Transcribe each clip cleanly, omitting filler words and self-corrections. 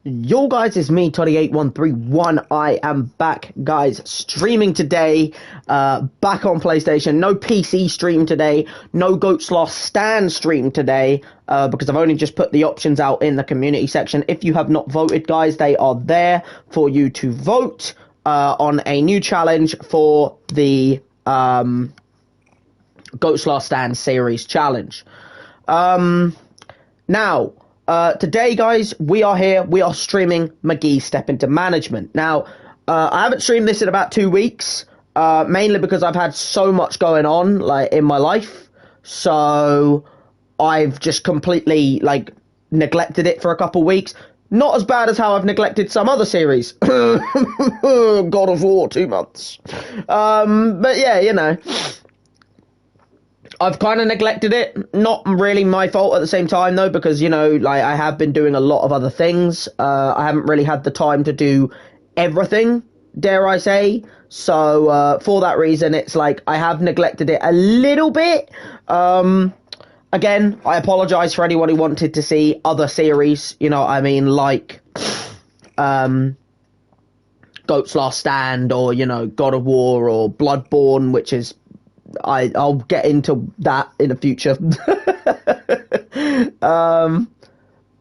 Yo guys, it's me, Toddy8131. I am back, guys, streaming today, back on PlayStation. No PC stream today, no Goat's Lost Stand stream today, because I've only just put the options out in the community section. If you have not voted, guys, they are there for you to vote, on a new challenge for the, Goat's Lost Stand series challenge. Now, today, guys, we are here. We are streaming McGee's Step Into Management. Now, I haven't streamed this in about 2 weeks, mainly because I've had so much going on, like, in my life. So, I've just completely, like, neglected it for a couple weeks. Not as bad as how I've neglected some other series. God of War, 2 months. But yeah, you know, I've kind of neglected it. Not really my fault at the same time, though, because, you know, like, I have been doing a lot of other things. I haven't really had the time to do everything, dare I say. So, for that reason, it's like I have neglected it a little bit. Again, I apologize for anyone who wanted to see other series, you know what I mean, like, Goat's Last Stand, or, you know, God of War, or Bloodborne, which is, I'll get into that in the future.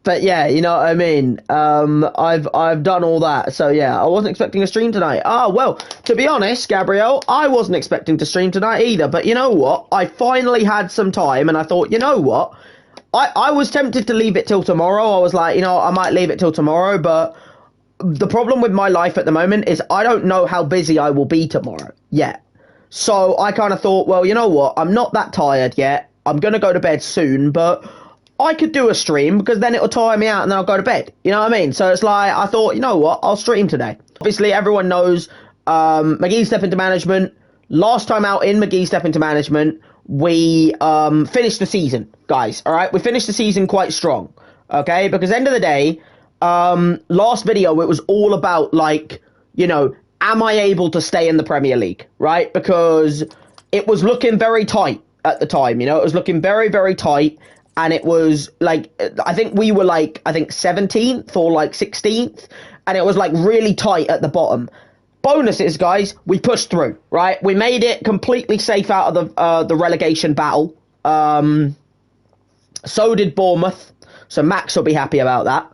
But yeah, you know what I mean. I've done all that, so yeah, I wasn't expecting a stream tonight. Well, to be honest, Gabrielle, I wasn't expecting to stream tonight either. But you know what? I finally had some time, and I thought, you know what? I was tempted to leave it till tomorrow. I was like, you know, I might leave it till tomorrow, but the problem with my life at the moment is I don't know how busy I will be tomorrow yet. So I kind of thought, well, you know what? I'm not that tired yet. I'm going to go to bed soon, but I could do a stream because then it'll tire me out and then I'll go to bed. You know what I mean? So it's like, I thought, you know what? I'll stream today. Obviously, everyone knows McGee's Step Into Management. Last time out in McGee's Step Into Management, we finished the season, guys. All right? We finished the season quite strong, okay? Because end of the day, last video, it was all about, like, you know, am I able to stay in the Premier League, right? Because it was looking very tight at the time, you know? It was looking very, very tight, and it was, like, I think we were, like, 17th or, like, 16th, and it was, like, really tight at the bottom. Bonuses, guys, we pushed through, right? We made it completely safe out of the relegation battle. So did Bournemouth, so Max will be happy about that.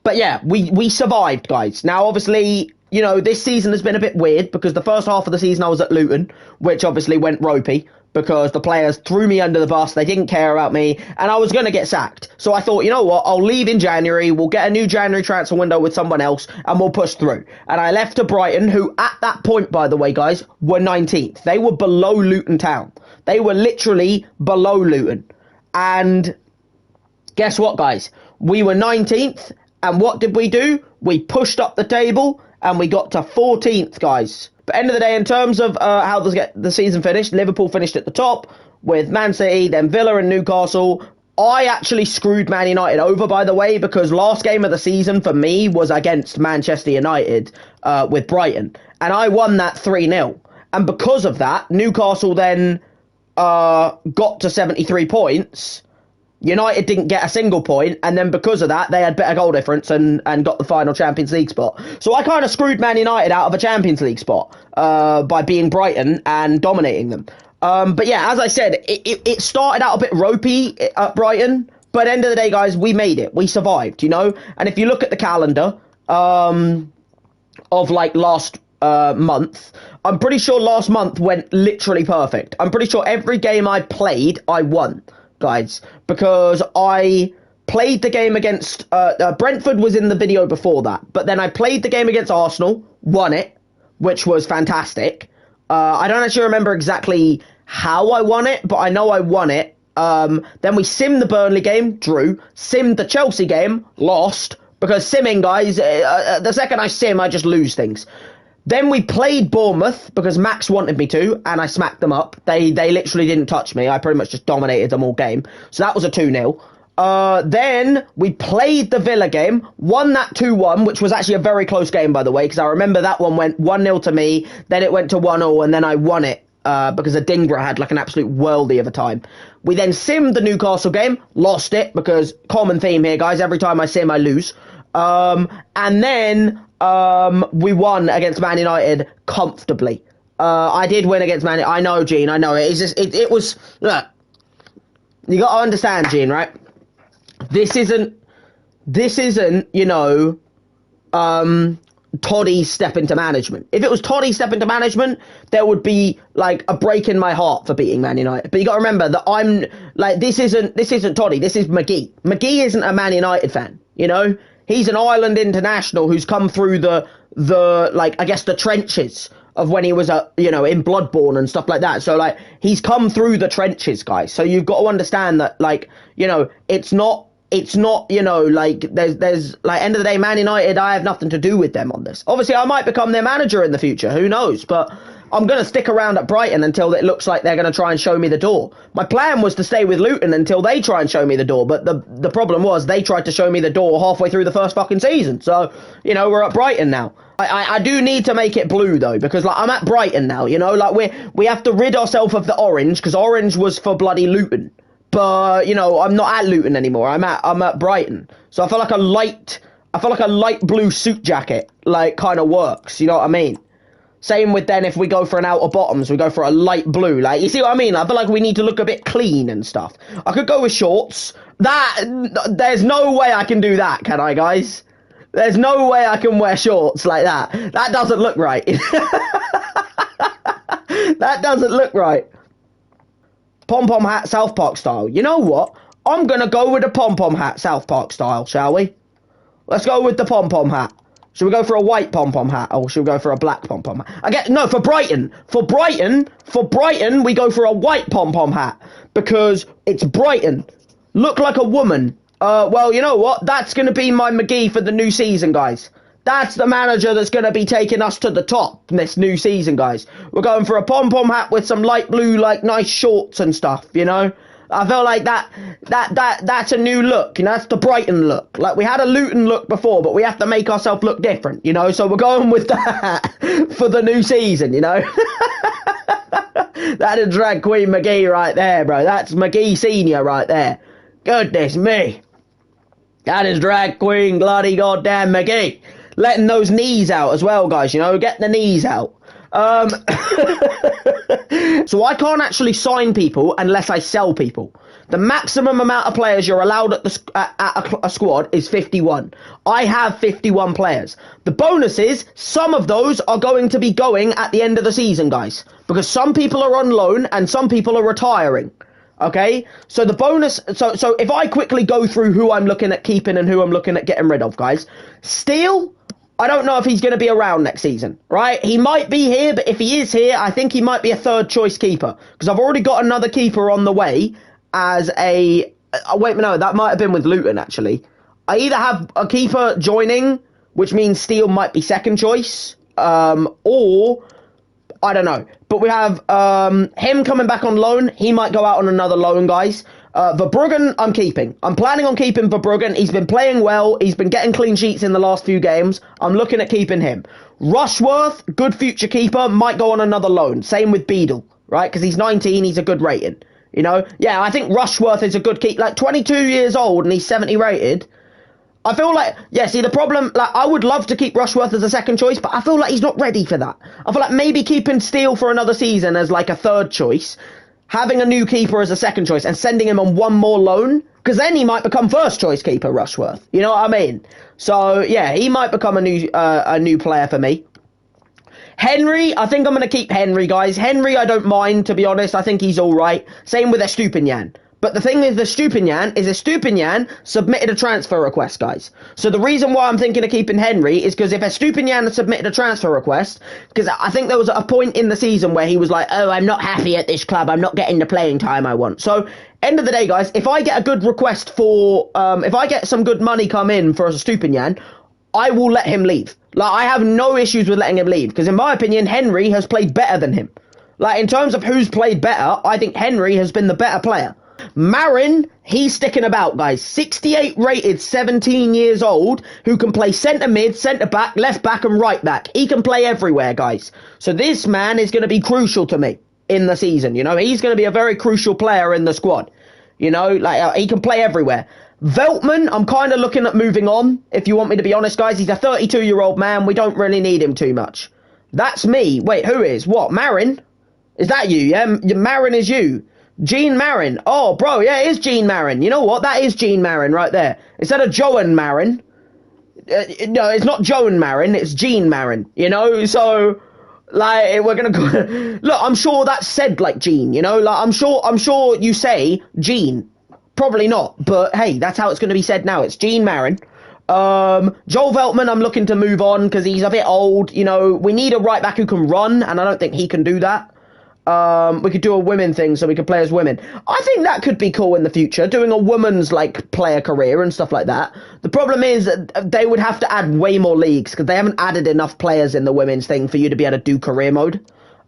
But yeah, we survived, guys. Now, obviously, you know, this season has been a bit weird because the first half of the season I was at Luton, which obviously went ropey because the players threw me under the bus. They didn't care about me, and I was going to get sacked. So I thought, you know what? I'll leave in January. We'll get a new January transfer window with someone else, and we'll push through. And I left to Brighton, who at that point, by the way, guys, were 19th. They were below Luton Town. They were literally below Luton. And guess what, guys? We were 19th. And what did we do? We pushed up the table, and we got to 14th, guys. But end of the day, in terms of how the season finished, Liverpool finished at the top with Man City, then Villa and Newcastle. I actually screwed Man United over, by the way, because last game of the season for me was against Manchester United with Brighton. And I won that 3-0. And because of that, Newcastle then got to 73 points. United didn't get a single point, and then because of that, they had better goal difference and got the final Champions League spot. So I kind of screwed Man United out of a Champions League spot by being Brighton and dominating them. But yeah, as I said, it started out a bit ropey at Brighton, but end of the day, guys, we made it. We survived, you know? And if you look at the calendar of, like, last month, I'm pretty sure last month went literally perfect. I'm pretty sure every game I played, I won, guys, because I played the game against Brentford was in the video before that, but then I played the game against Arsenal, won it, which was fantastic. I don't actually remember exactly how I won it, but I know I won it. Then we simmed the Burnley game, drew. Simmed the Chelsea game, lost, because simming, guys, the second I sim, I just lose things. Then we played Bournemouth because Max wanted me to, and I smacked them up. They literally didn't touch me. I pretty much just dominated them all game. So that was a 2-0. Then we played the Villa game, won that 2-1, which was actually a very close game, by the way, because I remember that one went 1-0 to me, then it went to 1-0, and then I won it because Adingra had like an absolute worldie of a time. We then simmed the Newcastle game, lost it, because common theme here, guys. Every time I sim, I lose. And then we won against Man United comfortably. I did win against Man United. I know, Gene. I know. It was... Look, you got to understand, Gene, right? This isn't, you know, Toddy's step into management. If it was Toddy's step into management, there would be like a break in my heart for beating Man United. But you got to remember that I'm like, this isn't Toddy. This is McGee. McGee isn't a Man United fan. You know, he's an Ireland international who's come through the like, I guess, the trenches of when he was you know, in Bloodborne and stuff like that. So like, he's come through the trenches, guys. So you've got to understand that, like, you know, it's not, you know, like, there's like, end of the day, Man United, I have nothing to do with them on this. Obviously, I might become their manager in the future. Who knows? But I'm going to stick around at Brighton until it looks like they're going to try and show me the door. My plan was to stay with Luton until they try and show me the door. But the problem was they tried to show me the door halfway through the first fucking season. So, you know, we're at Brighton now. I do need to make it blue, though, because, like, I'm at Brighton now, you know? Like, we have to rid ourselves of the orange, because orange was for bloody Luton. But, you know, I'm not at Luton anymore. I'm at Brighton. So I feel like a light blue suit jacket, like, kind of works. You know what I mean? Same with then if we go for an outer bottoms, we go for a light blue. Like, you see what I mean? I feel like we need to look a bit clean and stuff. I could go with shorts. There's no way I can do that, can I, guys? There's no way I can wear shorts like that. That doesn't look right. That doesn't look right. Pom-pom hat, South Park style. You know what? I'm going to go with a pom-pom hat, South Park style, shall we? Let's go with the pom-pom hat. Should we go for a white pom-pom hat, or should we go for a black pom-pom hat? No, for Brighton. For Brighton, we go for a white pom-pom hat, because it's Brighton. Look like a woman. Well, you know what? That's going to be my McGee for the new season, guys. That's the manager that's going to be taking us to the top this new season, guys. We're going for a pom-pom hat with some light blue, like, nice shorts and stuff, you know? I feel like that's a new look, you know? That's the Brighton look. Like, we had a Luton look before, but we have to make ourselves look different, you know? So we're going with that for the new season, you know? That is drag queen McGee right there, bro. That's McGee Senior right there. Goodness me. That is drag queen bloody goddamn McGee. Letting those knees out as well, guys, you know, get the knees out. So I can't actually sign people unless I sell people. The maximum amount of players you're allowed at a squad is 51. I have 51 players. The bonus is, some of those are going to be going at the end of the season, guys, because some people are on loan and some people are retiring. Okay, so the bonus, so if I quickly go through who I'm looking at keeping and who I'm looking at getting rid of, guys. Steele, I don't know if he's going to be around next season, right? He might be here, but if he is here, I think he might be a third choice keeper, because I've already got another keeper on the way as a, wait, no, that might have been with Luton, actually. I either have a keeper joining, which means Steele might be second choice, or I don't know. But we have him coming back on loan. He might go out on another loan, guys. Verbruggen, I'm keeping. I'm planning on keeping Verbruggen. He's been playing well. He's been getting clean sheets in the last few games. I'm looking at keeping him. Rushworth, good future keeper, might go on another loan. Same with Beadle, right? Because he's 19, he's a good rating. You know? Yeah, I think Rushworth is a good keep. Like, 22 years old and he's 70 rated. I feel like, yeah, see, the problem, like, I would love to keep Rushworth as a second choice, but I feel like he's not ready for that. I feel like maybe keeping Steele for another season as, like, a third choice, having a new keeper as a second choice, and sending him on one more loan, because then he might become first choice keeper, Rushworth. You know what I mean? So, yeah, he might become a new player for me. Henry, I think I'm going to keep Henry, guys. Henry, I don't mind, to be honest. I think he's all right. Same with Estupinian. But the thing with Estupinian submitted a transfer request, guys. So the reason why I'm thinking of keeping Henry is because if Estupinian submitted a transfer request, because I think there was a point in the season where he was like, oh, I'm not happy at this club, I'm not getting the playing time I want. So, end of the day, guys, if I get a good request for, if I get some good money come in for Estupinian, I will let him leave. Like, I have no issues with letting him leave, because in my opinion, Henry has played better than him. Like, in terms of who's played better, I think Henry has been the better player. Marin, he's sticking about, guys. 68 rated, 17 years old, who can play centre mid, centre back, left back and right back. He can play everywhere, guys. So this man is going to be crucial to me. in the season. You know, he's going to be a very crucial player in the squad. You know, like he can play everywhere. Veltman, I'm kind of looking at moving on, if you want me to be honest, guys. He's a 32-year-old man. We don't really need him too much. That's me. Wait, who is? What, Marin? Is that you, yeah? Marin is you. Gene Marin. Oh, bro, yeah, it is Gene Marin. You know what? That is Gene Marin right there. Instead of Joan Marin. No, it's not Joan Marin. It's Gene Marin, you know? So, like, we're going to go... Look, I'm sure that's said like Gene, you know? Like, I'm sure you say Gene. Probably not, but hey, that's how it's going to be said now. It's Gene Marin. Joel Veltman, I'm looking to move on because he's a bit old. You know, we need a right back who can run, and I don't think he can do that. We could do a women thing so we could play as women. I think that could be cool in the future, doing a woman's, like, player career and stuff like that. The problem is they would have to add way more leagues because they haven't added enough players in the women's thing for you to be able to do career mode.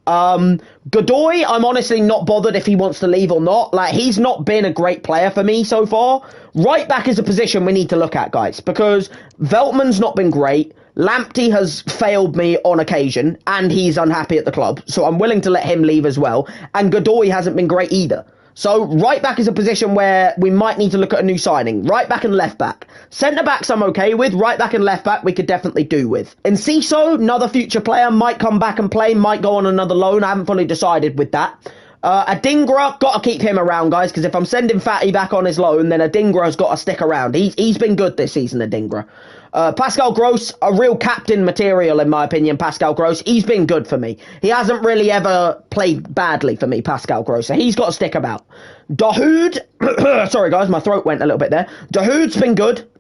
Godoy, I'm honestly not bothered if he wants to leave or not. Like, he's not been a great player for me so far. Right back is a position we need to look at, guys, because Veltman's not been great. Lamptey has failed me on occasion, and he's unhappy at the club, so I'm willing to let him leave as well. And Godoy hasn't been great either. So right back is a position where we might need to look at a new signing. Right back and left back. Centre backs I'm okay with. Right back and left back we could definitely do with. Enciso, another future player, might come back and play, might go on another loan. I haven't fully decided with that. Adingra, got to keep him around, guys, because if I'm sending Fatty back on his loan, then Adingra's got to stick around. He's been good this season, Adingra. Pascal Gross, a real captain material, in my opinion, Pascal Gross. He's been good for me. He hasn't really ever played badly for me, Pascal Gross, so he's got to stick about. Dahoud, sorry, guys, my throat went a little bit there. Dahoud's been good.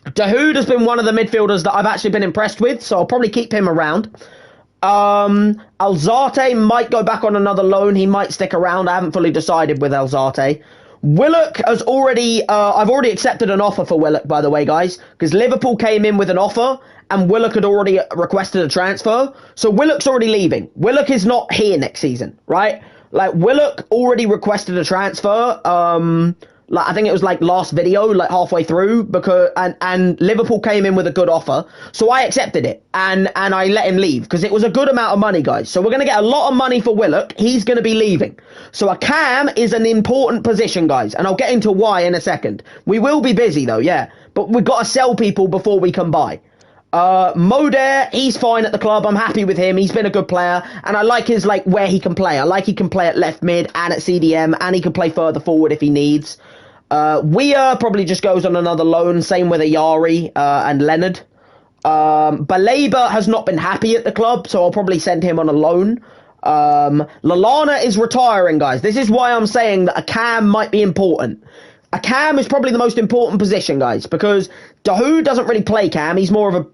Dahoud has been one of the midfielders that I've actually been impressed with, so I'll probably keep him around. Alzate might go back on another loan. He might stick around. I haven't fully decided with Alzate. Willock has already, I've already accepted an offer for Willock, by the way, guys, because Liverpool came in with an offer and Willock had already requested a transfer. So Willock's already leaving. Willock is not here next season, right? Like, Willock already requested a transfer. Like, I think it was like last video, like halfway through, because and Liverpool came in with a good offer, so I accepted it and I let him leave because it was a good amount of money, guys. So we're gonna get a lot of money for Willock. He's gonna be leaving. So a cam is an important position, guys, and I'll get into why in a second. We will be busy though, yeah, but we've got to sell people before we can buy. Moder, he's fine at the club. I'm happy with him. He's been a good player, and I like his, like, where he can play. I like he can play at left mid and at CDM, and he can play further forward if he needs. Weir probably just goes on another loan. Same with Ayari and Leonard. Baleba has not been happy at the club, so I'll probably send him on a loan. Lallana is retiring, guys. This is why I'm saying that a cam might be important. A cam is probably the most important position, guys, because Dahoud doesn't really play cam. He's more of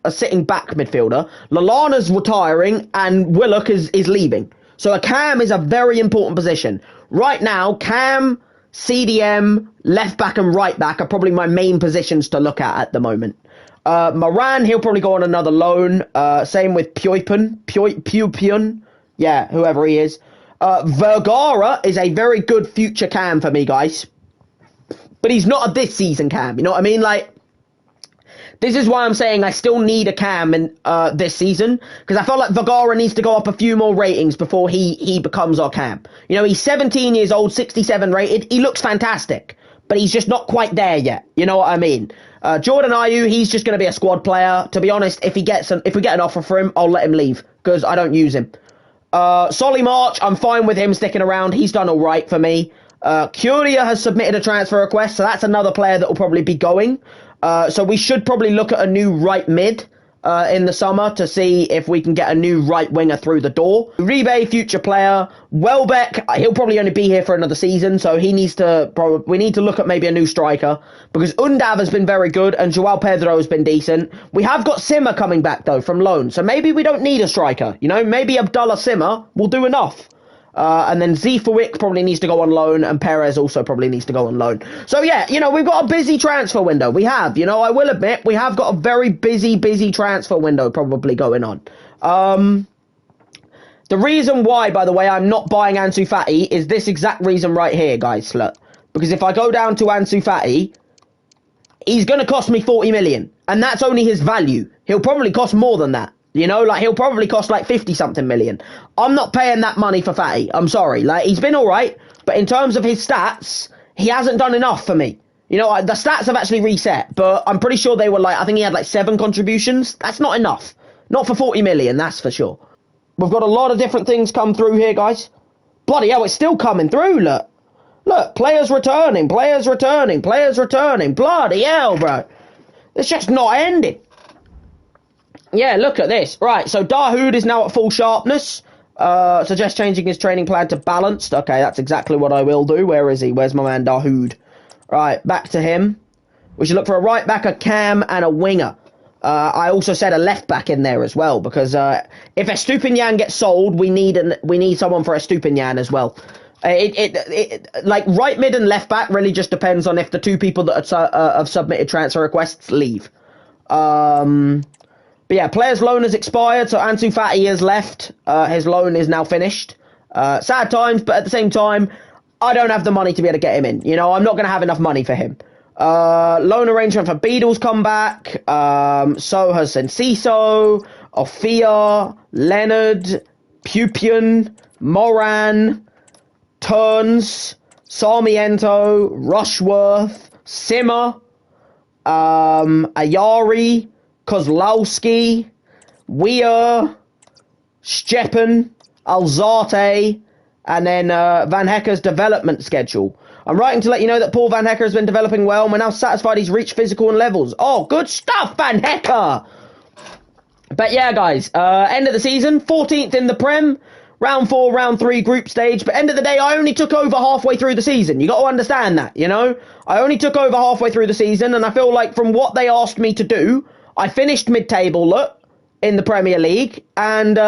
a sitting back midfielder. Lallana's retiring, and Willock is leaving. So a cam is a very important position. Right now, cam, CDM, left back and right back are probably my main positions to look at the moment. Moran, he'll probably go on another loan. Same with Puypun. Yeah, whoever he is. Vergara is a very good future cam for me, guys. But he's not a this season cam, you know what I mean? Like, this is why I'm saying I still need a cam in this season, because I feel like Vergara needs to go up a few more ratings before he becomes our cam. You know, he's 17 years old, 67 rated. He looks fantastic, but he's just not quite there yet. You know what I mean? Jordan Ayew, he's just going to be a squad player. To be honest, if we get an offer for him, I'll let him leave because I don't use him. Solly March, I'm fine with him sticking around. He's done all right for me. Curia has submitted a transfer request, so that's another player that will probably be going. So we should probably look at a new right mid in the summer to see if we can get a new right winger through the door. Uribe, future player. Welbeck, he'll probably only be here for another season, so we need to look at maybe a new striker, because Undav has been very good and Joao Pedro has been decent. We have got Simmer coming back though from loan, so maybe we don't need a striker. You know, maybe Abdullah Simmer will do enough. And then Zeefowick probably needs to go on loan, and Perez also probably needs to go on loan. So yeah, you know, we've got a busy transfer window. We have, you know, I will admit, we have got a very busy transfer window probably going on. The reason why, by the way, I'm not buying Ansu Fati is this exact reason right here, guys. Look, because if I go down to Ansu Fati, he's going to cost me 40 million, and that's only his value. He'll probably cost more than that. You know, like, he'll probably cost like 50-something million. I'm not paying that money for Fatty. I'm sorry. Like, he's been all right, but in terms of his stats, he hasn't done enough for me. You know, the stats have actually reset, but I'm pretty sure they were like, I think he had like 7 contributions. That's not enough. Not for 40 million, that's for sure. We've got a lot of different things come through here, guys. Bloody hell, it's still coming through, look. Look, players returning, players returning, players returning. Bloody hell, bro. It's just not ending. Yeah, look at this. Right, so Dahoud is now at full sharpness. Suggest changing his training plan to balanced. Okay, that's exactly what I will do. Where is he? Where's my man Dahoud? Right, back to him. We should look for a right back, a cam, and a winger. I also said a left back in there as well, because if Estupinian gets sold, we need someone for Estupinian as well. Like right mid and left back really just depends on if the 2 people that have submitted transfer requests leave. But yeah, player's loan has expired, so Ansu Fati has left. His loan is now finished. Sad times, but at the same time, I don't have the money to be able to get him in. You know, I'm not going to have enough money for him. Loan arrangement for Beadle's come back. So has Enciso, Ophia, Leonard, Pupian, Moran, Turns, Sarmiento, Rushworth, Simmer, Ayari, Kozlowski, Weir, Stepan, Alzate, and then Van Hecker's development schedule. I'm writing to let you know that Paul Van Hecker has been developing well, and we're now satisfied he's reached physical and levels. Oh, good stuff, Van Hecker! But yeah, guys, end of the season, 14th in the Prem, round 4, round 3 group stage, but end of the day, I only took over halfway through the season. You got to understand that, you know? I only took over halfway through the season, and I feel like from what they asked me to do, I finished mid-table, look, in the Premier League, and,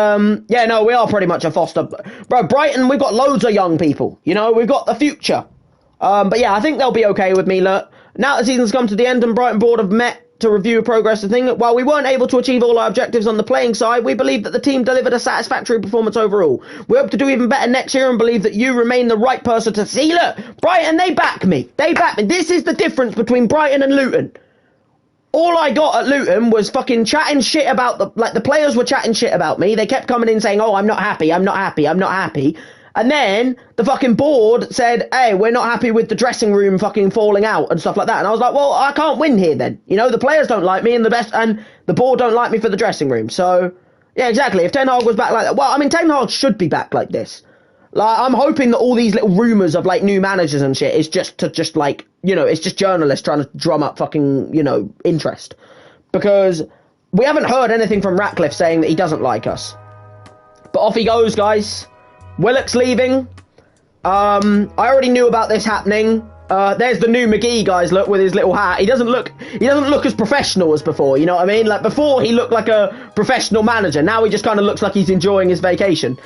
yeah, no, we are pretty much a foster. Bro, Brighton, we've got loads of young people, you know? We've got the future. But yeah, I think they'll be okay with me, look. Now the season's come to the end and Brighton board have met to review progress and thing. While we weren't able to achieve all our objectives on the playing side, we believe that the team delivered a satisfactory performance overall. We hope to do even better next year and believe that you remain the right person to see. Look, Brighton, they back me. They back me. This is the difference between Brighton and Luton. All I got at Luton was fucking chatting shit about the players were chatting shit about me. They kept coming in saying, oh, I'm not happy, I'm not happy, I'm not happy. And then the fucking board said, hey, we're not happy with the dressing room fucking falling out and stuff like that. And I was like, well, I can't win here then. You know, the players don't like me and the board don't like me for the dressing room. So, yeah, exactly. If Ten Hag was back like that, well, I mean, Ten Hag should be back like this. Like, I'm hoping that all these little rumours of, like, new managers and shit is just like, you know, it's just journalists trying to drum up fucking, you know, interest. Because we haven't heard anything from Ratcliffe saying that he doesn't like us. But off he goes, guys. Willock's leaving. I already knew about this happening. There's the new McGee, guys, look, with his little hat. He doesn't look as professional as before, you know what I mean? Like, before he looked like a professional manager. Now he just kind of looks like he's enjoying his vacation.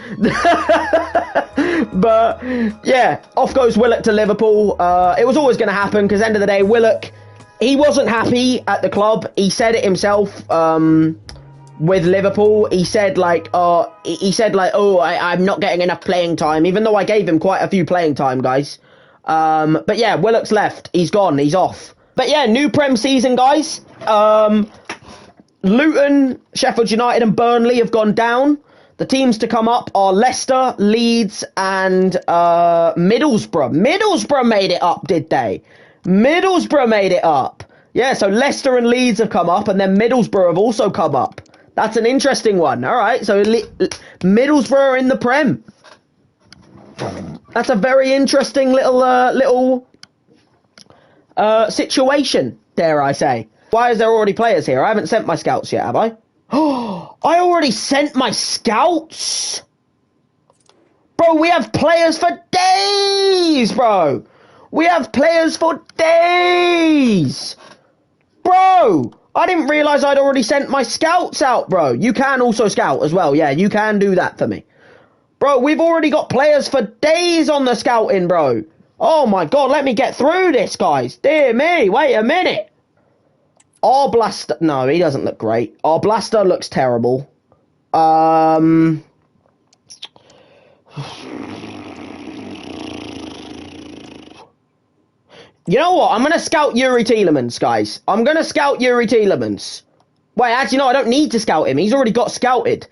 But, yeah, off goes Willock to Liverpool. It was always going to happen, because end of the day, Willock, he wasn't happy at the club. He said it himself, with Liverpool. He said like, oh, I'm not getting enough playing time, even though I gave him quite a few playing time, guys. But yeah, Willock's left. He's gone. He's off. But yeah, new Prem season, guys. Luton, Sheffield United and Burnley have gone down. The teams to come up are Leicester, Leeds and Middlesbrough. Middlesbrough made it up, did they? Middlesbrough made it up. Yeah, so Leicester and Leeds have come up, and then Middlesbrough have also come up. That's an interesting one. All right, so Middlesbrough are in the Prem. That's a very interesting little situation, dare I say. Why is there already players here? I haven't sent my scouts yet, have I? Oh, I already sent my scouts? Bro, we have players for days, bro. We have players for days. Bro, I didn't realise I'd already sent my scouts out, bro. You can also scout as well. Yeah, you can do that for me. Bro, we've already got players for days on the scouting, bro. Oh my god, let me get through this, guys. Dear me, wait a minute. Our Blaster, no, he doesn't look great. Our Blaster looks terrible. You know what? I'm going to scout Yuri Tielemans, guys. I'm going to scout Yuri Tielemans. Wait, actually, no, I don't need to scout him. He's already got scouted.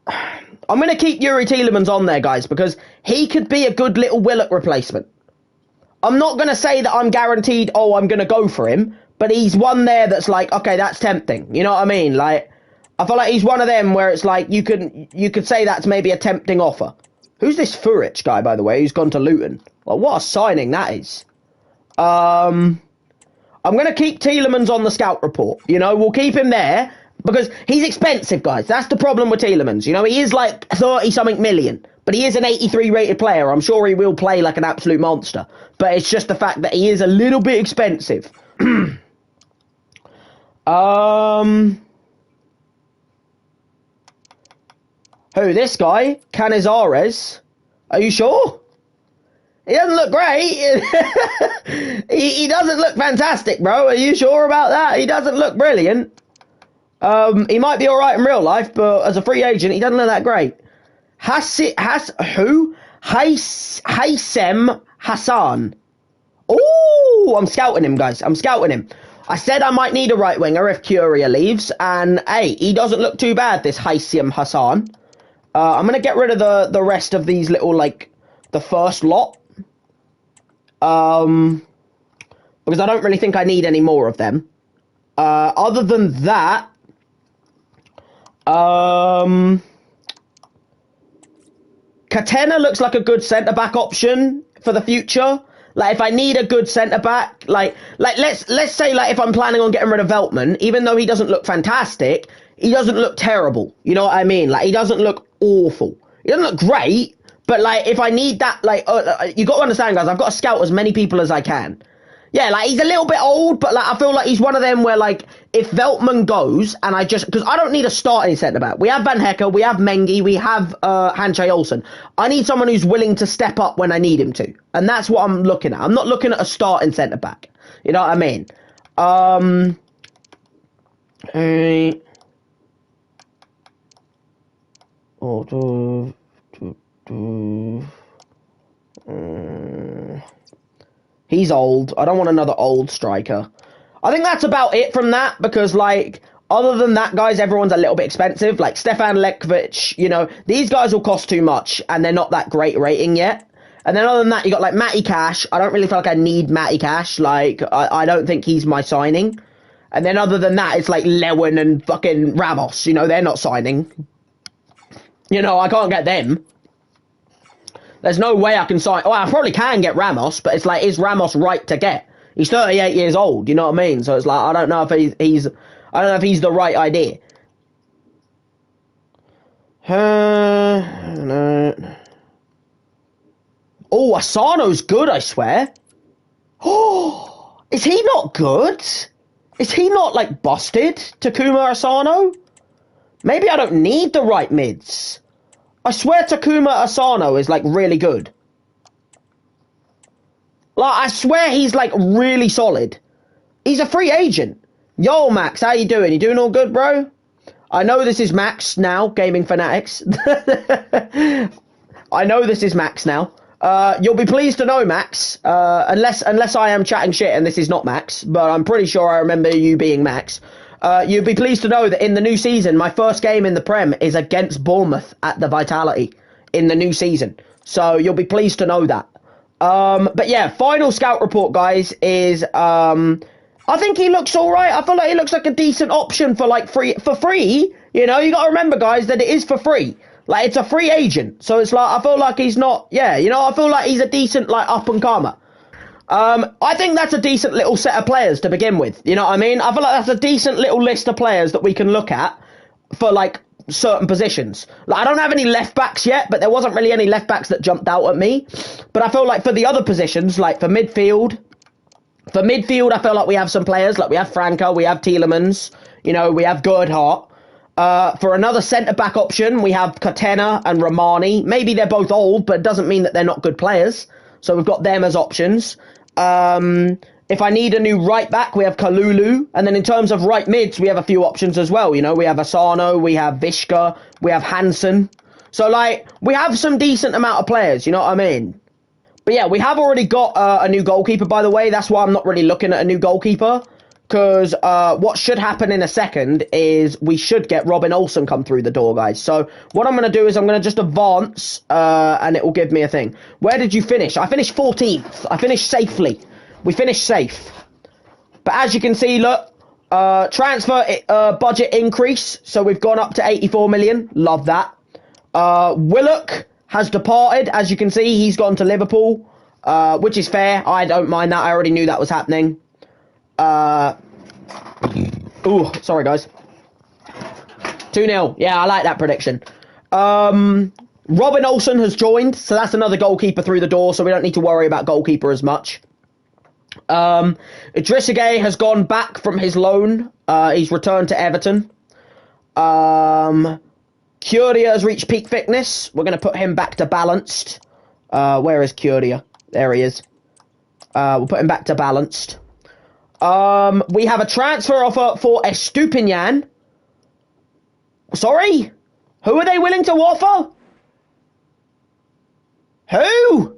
I'm going to keep Yuri Tielemans on there, guys, because he could be a good little Willock replacement. I'm not going to say that I'm guaranteed, oh, I'm going to go for him, but he's one there that's like, okay, that's tempting. You know what I mean? Like, I feel like he's one of them where it's like, you could say that's maybe a tempting offer. Who's this Furic guy, by the way, who's gone to Luton? Well, what a signing that is. I'm going to keep Tielemans on the scout report. You know, we'll keep him there because he's expensive, guys. That's the problem with Tielemans. You know, he is like 30-something million, but he is an 83 rated player. I'm sure he will play like an absolute monster, but it's just the fact that he is a little bit expensive. Who, this guy? Canizares? Are you sure? He doesn't look great. he doesn't look fantastic, bro. Are you sure about that? He doesn't look brilliant. He might be all right in real life, but as a free agent, he doesn't look that great. Haysem Hassan. Oh, I'm scouting him, guys. I'm scouting him. I said I might need a right winger if Curia leaves, and hey, he doesn't look too bad, this Haysem Hassan. I'm going to get rid of the rest of these little, like, the first lot. Because I don't really think I need any more of them. Other than that, Catena looks like a good centre-back option for the future. Like, if I need a good centre-back, like let's say, like, if I'm planning on getting rid of Veltman, even though he doesn't look fantastic, he doesn't look terrible. You know what I mean? Like, he doesn't look awful. He doesn't look great, but, like, if I need that, like, you got to understand, guys, I've got to scout as many people as I can. Yeah, like, he's a little bit old, but, like, I feel like he's one of them where, like, if Veltman goes, and because I don't need a starting centre-back. We have Van Hecke, we have Mengi, we have Hanche Olsen. I need someone who's willing to step up when I need him to. And that's what I'm looking at. I'm not looking at a starting centre-back. You know what I mean? He's old. I don't want another old striker. I think that's about it from that, because, like, other than that, guys, everyone's a little bit expensive. Like, Stefan Lekvich, you know, these guys will cost too much, and they're not that great rating yet. And then other than that, you got, like, Matty Cash. I don't really feel like I need Matty Cash. Like, I don't think he's my signing. And then other than that, it's, like, Lewin and fucking Ramos. You know, they're not signing. You know, I can't get them. There's no way I can sign. Well, I probably can get Ramos, but it's like, is Ramos right to get? He's 38 years old. You know what I mean? So it's like, I don't know if he's I don't know if he's the right idea. No. Oh, Asano's good, I swear. Oh, is he not good? Is he not, like, busted, Takuma Asano? Maybe I don't need the right mids. I swear Takuma Asano is, like, really good. Like, I swear he's, like, really solid. He's a free agent. Yo, Max, how you doing? You doing all good, bro? I know this is Max now, Gaming Fanatics. I know this is Max now. You'll be pleased to know, Max, unless I am chatting shit and this is not Max, but I'm pretty sure I remember you being Max. You'd be pleased to know that in the new season, my first game in the Prem is against Bournemouth at the Vitality in the new season. So you'll be pleased to know that. But yeah, final scout report, guys, is I think he looks all right. I feel like he looks like a decent option for free. You know, you got to remember, guys, that it is for free. Like, it's a free agent. So it's like, I feel like he's not, yeah, you know, I feel like he's a decent, like, up-and-comer. I think that's a decent little set of players to begin with. You know what I mean? I feel like that's a decent little list of players that we can look at for, like, certain positions. Like, I don't have any left backs yet, but there wasn't really any left backs that jumped out at me. But I feel like for the other positions, like for midfield, I feel like we have some players. Like, we have Franco, we have Tielemans, you know, we have Gerhardt. For another centre-back option, we have Catena and Romani. Maybe they're both old, but it doesn't mean that they're not good players. So we've got them as options. If I need a new right-back, we have Kalulu. And then in terms of right mids, we have a few options as well. You know, we have Asano, we have Vishka, we have Hansen. So, like, we have some decent amount of players, you know what I mean? But yeah, we have already got a new goalkeeper, by the way. That's why I'm not really looking at a new goalkeeper. Because what should happen in a second is we should get Robin Olsen come through the door, guys. So what I'm going to do is I'm going to just advance, and it will give me a thing. Where did you finish? I finished 14th. I finished safely. We finished safe. But as you can see, look, transfer budget increase. So we've gone up to 84 million. Love that. Willock has departed. As you can see, he's gone to Liverpool, which is fair. I don't mind that. I already knew that was happening. Ooh, sorry guys. 2-0. Yeah, I like that prediction. Robin Olsen has joined, so that's another goalkeeper through the door, so we don't need to worry about goalkeeper as much. Idrissa has gone back from his loan. He's returned to Everton. Curia has reached peak fitness. We're going to put him back to balanced. Where is Curia? There he is. We'll put him back to balanced. We have a transfer offer for Estupinian. Sorry? Who are they willing to offer? Who?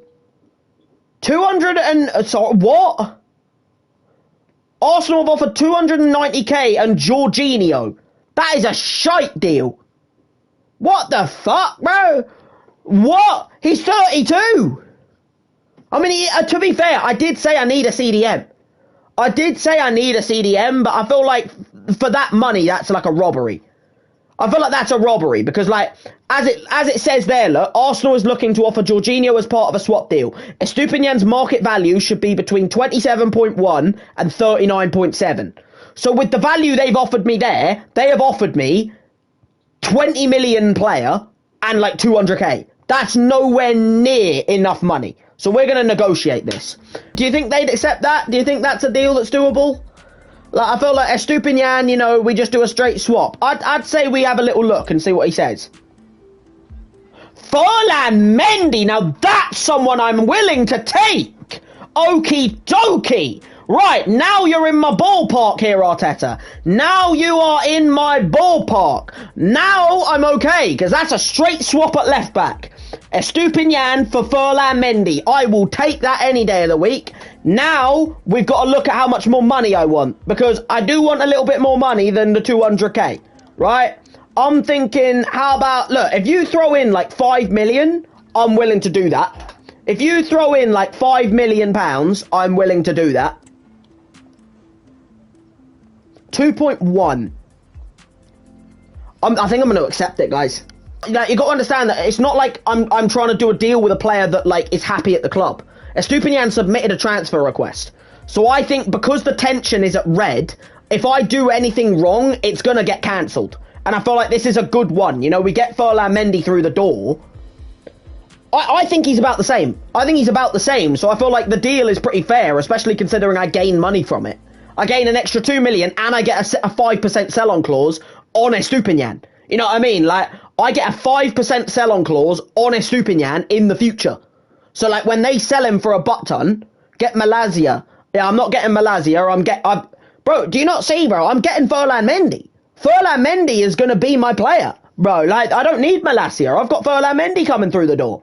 200 and... sorry, what? Arsenal have offered 290k and Jorginho. That is a shite deal. What the fuck, bro? What? He's 32. I mean, to be fair, I did say I need a CDM. I did say I need a CDM, but I feel like for that money, that's like a robbery. I feel like that's a robbery because, like, as it says there, look, Arsenal is looking to offer Jorginho as part of a swap deal. Estupinian's market value should be between 27.1 and 39.7. So with the value they've offered me there, they have offered me 20 million player and like 200k. That's nowhere near enough money. So we're going to negotiate this. Do you think they'd accept that? Do you think that's a deal that's doable? Like, I feel like Estupinian, you know, we just do a straight swap. I'd say we have a little look and see what he says. Ferland Mendy, now that's someone I'm willing to take. Okie dokie. Right, now you're in my ballpark here, Arteta. Now you are in my ballpark. Now I'm okay, because that's a straight swap at left back. Estupinian for Ferland Mendy. I will take that any day of the week. Now, we've got to look at how much more money I want, because I do want a little bit more money than the 200k, right? I'm thinking, how about, look, if you throw in like 5 million, I'm willing to do that. If you throw in like £5 million, I'm willing to do that. 2.1. I think I'm going to accept it, guys. Like, you got to understand that it's not like I'm trying to do a deal with a player that like is happy at the club. Estupinian submitted a transfer request. So I think because the tension is at red, if I do anything wrong, it's going to get cancelled. And I feel like this is a good one. You know, we get Ferland Mendy through the door. I think he's about the same. I think he's about the same. So I feel like the deal is pretty fair, especially considering I gain money from it. I gain an extra 2 million and I get a 5% sell-on clause on Estupinian. You know what I mean? Like, I get a 5% sell-on clause on Estupinian in the future. So, like, when they sell him for a butt ton, get Malaysia. Yeah, I'm not getting Malaysia. Bro, do you not see, bro? I'm getting Ferland Mendy. Ferland Mendy is going to be my player, bro. Like, I don't need Malaysia. I've got Ferland Mendy coming through the door.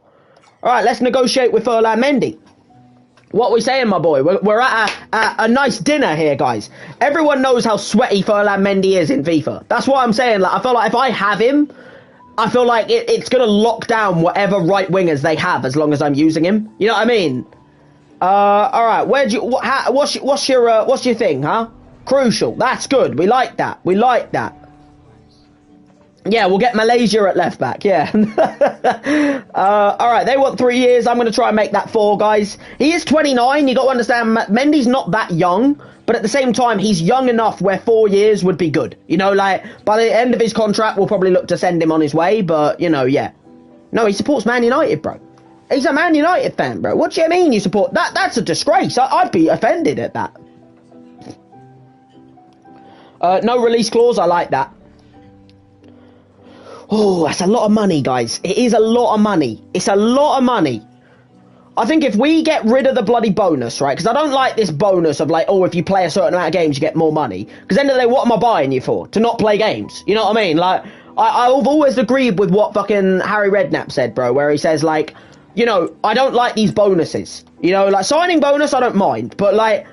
All right, let's negotiate with Ferland Mendy. What we saying, my boy? We're at a nice dinner here, guys. Everyone knows how sweaty Ferland Mendy is in FIFA. That's why I'm saying, like, I feel like if I have him, I feel like it's going to lock down whatever right wingers they have as long as I'm using him. You know what I mean? All right. What's your thing, huh? Crucial. That's good. We like that. We like that. Yeah, we'll get Malaysia at left back. Yeah. All right. They want 3 years. I'm going to try and make that 4, guys. He is 29. You got to understand, Mendy's not that young. But at the same time, he's young enough where 4 years would be good. You know, like, by the end of his contract, we'll probably look to send him on his way. But, you know, yeah. No, he supports Man United, bro. He's a Man United fan, bro. What do you mean you support... That's a disgrace. I'd be offended at that. No release clause. I like that. Oh, that's a lot of money, guys. It is a lot of money. It's a lot of money. I think if we get rid of the bloody bonus, right? Because I don't like this bonus of like, oh, if you play a certain amount of games, you get more money. Because end of the day, what am I buying you for? To not play games. You know what I mean? Like, I've always agreed with what fucking Harry Redknapp said, bro. Where he says, like, you know, I don't like these bonuses. You know, like, signing bonus, I don't mind. But, like,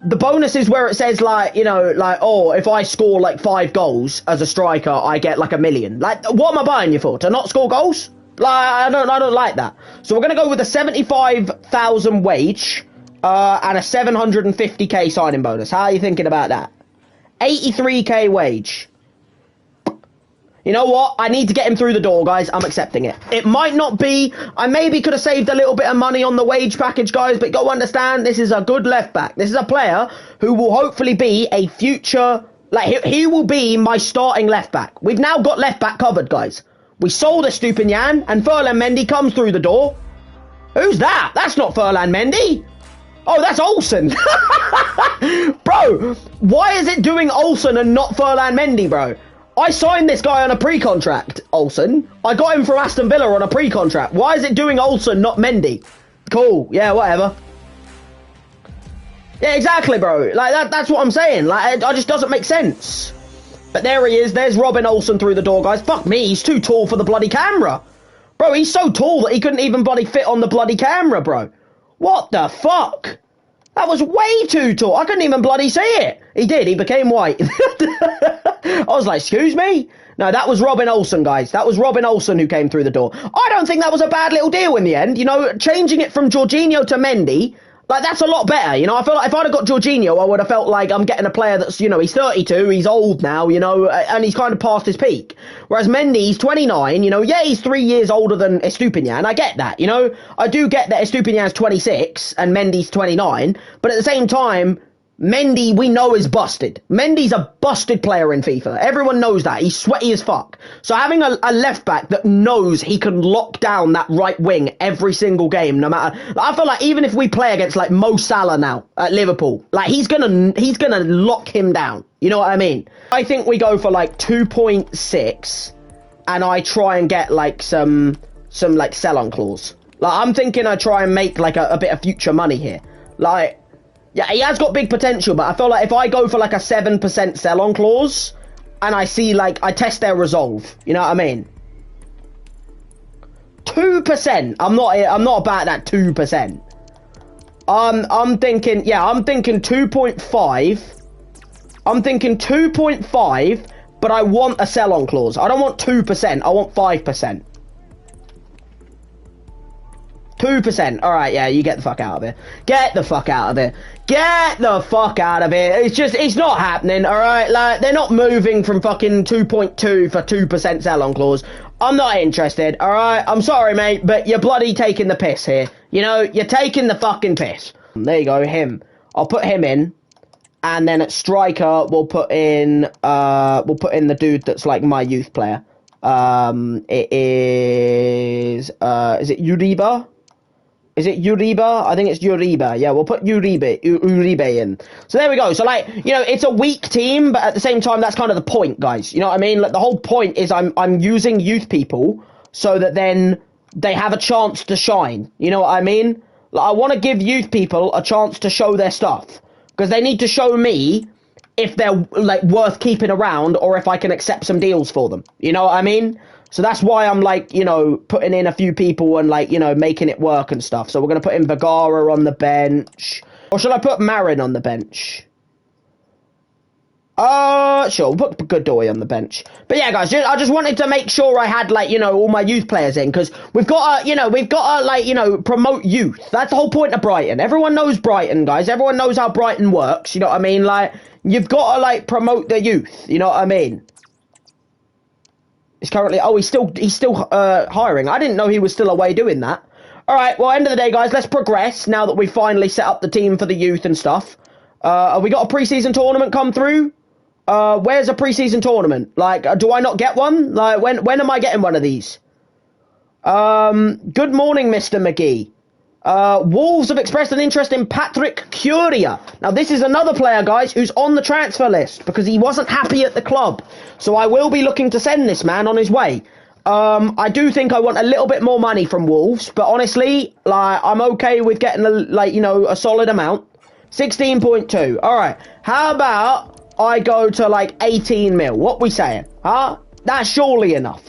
the bonus is where it says like, you know, like, oh, if I score like 5 goals as a striker, I get like $1 million. Like, what am I buying you for? To not score goals? Like, I don't like that. So we're gonna go with a 75,000 wage, and a 750k signing bonus. How are you thinking about that? 83k wage. You know what? I need to get him through the door, guys. I'm accepting it. It might not be. I maybe could have saved a little bit of money on the wage package, guys, but go understand, this is a good left back. This is a player who will hopefully be a future, like, he will be my starting left back. We've now got left back covered, guys. We sold Estupinian, and Ferland Mendy comes through the door. Who's that? That's not Ferland Mendy. Oh, that's Olsen. Bro, why is it doing Olsen and not Ferland Mendy, bro? I signed this guy on a pre-contract, Olsen. I got him from Aston Villa on a pre-contract. Why is it doing Olsen, not Mendy? Cool. Yeah, whatever. Yeah, exactly, bro. Like, that's what I'm saying. Like, it just doesn't make sense. But there he is. There's Robin Olsen through the door, guys. Fuck me. He's too tall for the bloody camera. Bro, he's so tall that he couldn't even bloody fit on the bloody camera, bro. What the fuck? That was way too tall. I couldn't even bloody see it. He did. He became white. I was like, excuse me? No, that was Robin Olsen, guys. That was Robin Olsen who came through the door. I don't think that was a bad little deal in the end. You know, changing it from Jorginho to Mendy, like, that's a lot better. You know, I feel like if I'd have got Jorginho, I would have felt like I'm getting a player that's, you know, he's 32, he's old now, you know, and he's kind of past his peak. Whereas Mendy, he's 29, you know, yeah, he's 3 years older than Estupinian. I get that, you know. I do get that Estupinian's 26 and Mendy's 29, but at the same time, Mendy, we know, is busted. Mendy's a busted player in FIFA. Everyone knows that. He's sweaty as fuck. So having a left back that knows he can lock down that right wing every single game, no matter, I feel like even if we play against like Mo Salah now at Liverpool, like he's gonna lock him down. You know what I mean? I think we go for like 2.6, and I try and get like some like sell-on clause. Like, I'm thinking I try and make like a bit of future money here. Like, yeah, he has got big potential, but I feel like if I go for like a 7% sell-on clause, and I see, like, I test their resolve, you know what I mean? 2%. I'm not about that 2%. I'm thinking 2.5. I'm thinking 2.5, but I want a sell-on clause. I don't want 2%. I want 5%. 2%. All right, yeah, you get the fuck out of here. Get the fuck out of here. Get the fuck out of here. It's not happening, all right? Like, they're not moving from fucking 2.2 for 2% sell-on clause. I'm not interested, all right? I'm sorry, mate, but you're bloody taking the piss here. You know, you're taking the fucking piss. There you go, him. I'll put him in, and then at striker, we'll put in the dude that's like my youth player. It is it Uribe? Is it Uribe? I think it's Uribe. Yeah, we'll put Uribe in. So there we go. So, like, you know, it's a weak team, but at the same time, that's kind of the point, guys. You know what I mean? Like, the whole point is I'm using youth people so that then they have a chance to shine. You know what I mean? Like, I want to give youth people a chance to show their stuff, because they need to show me if they're, like, worth keeping around, or if I can accept some deals for them. You know what I mean? So that's why I'm, like, you know, putting in a few people and, like, you know, making it work and stuff. So we're going to put in Vergara on the bench. Or should I put Marin on the bench? Sure, we'll put Godoy on the bench. But yeah, guys, I just wanted to make sure I had, like, you know, all my youth players in, because we've got to, like, you know, promote youth. That's the whole point of Brighton. Everyone knows Brighton, guys. Everyone knows how Brighton works, you know what I mean? Like, you've got to, like, promote the youth, you know what I mean? He's currently, he's still hiring. I didn't know he was still away doing that. All right, well, end of the day, guys, let's progress now that we've finally set up the team for the youth and stuff. Have we got a pre-season tournament come through? Where's a pre-season tournament? Like, do I not get one? Like, when am I getting one of these? Good morning, Mr. McGee. Wolves have expressed an interest in Patrick Curia. Now, this is another player, guys, who's on the transfer list because he wasn't happy at the club. So I will be looking to send this man on his way. I do think I want a little bit more money from Wolves, but honestly, like, I'm okay with getting a solid amount. 16.2. All right. How about I go to like 18 mil? What we saying? Huh? That's surely enough.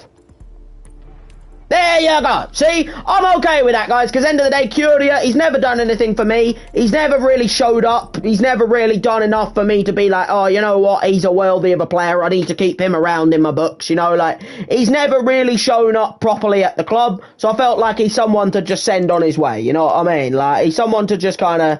There you go. See, I'm okay with that, guys, because end of the day, Curia, he's never done anything for me. He's never really showed up. He's never really done enough for me to be like, oh, you know what, he's a worthy of a player. I need to keep him around in my books, you know, like, he's never really shown up properly at the club, so I felt like he's someone to just send on his way, you know what I mean? Like, he's someone to just kind of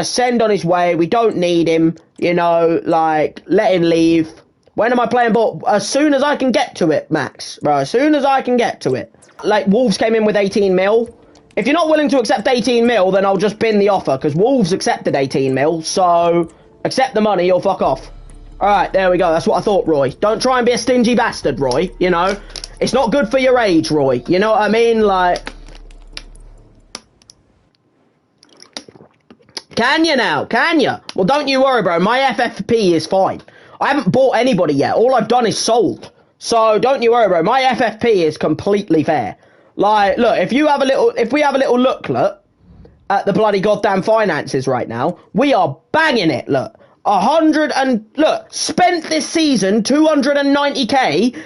send on his way. We don't need him, you know, like, let him leave. When am I playing ball? As soon as I can get to it, Max, bro, as soon as I can get to it. Like, Wolves came in with 18 mil. If you're not willing to accept 18 mil, then I'll just bin the offer, because Wolves accepted 18 mil, so accept the money or fuck off. Alright, there we go. That's what I thought, Roy. Don't try and be a stingy bastard, Roy, you know? It's not good for your age, Roy. You know what I mean? Like... Can you now? Can you? Well, don't you worry, bro. My FFP is fine. I haven't bought anybody yet. All I've done is sold. So don't you worry, bro. My FFP is completely fair. Like, look, if we have a little look at the bloody goddamn finances right now, we are banging it. Look, spent this season 290k.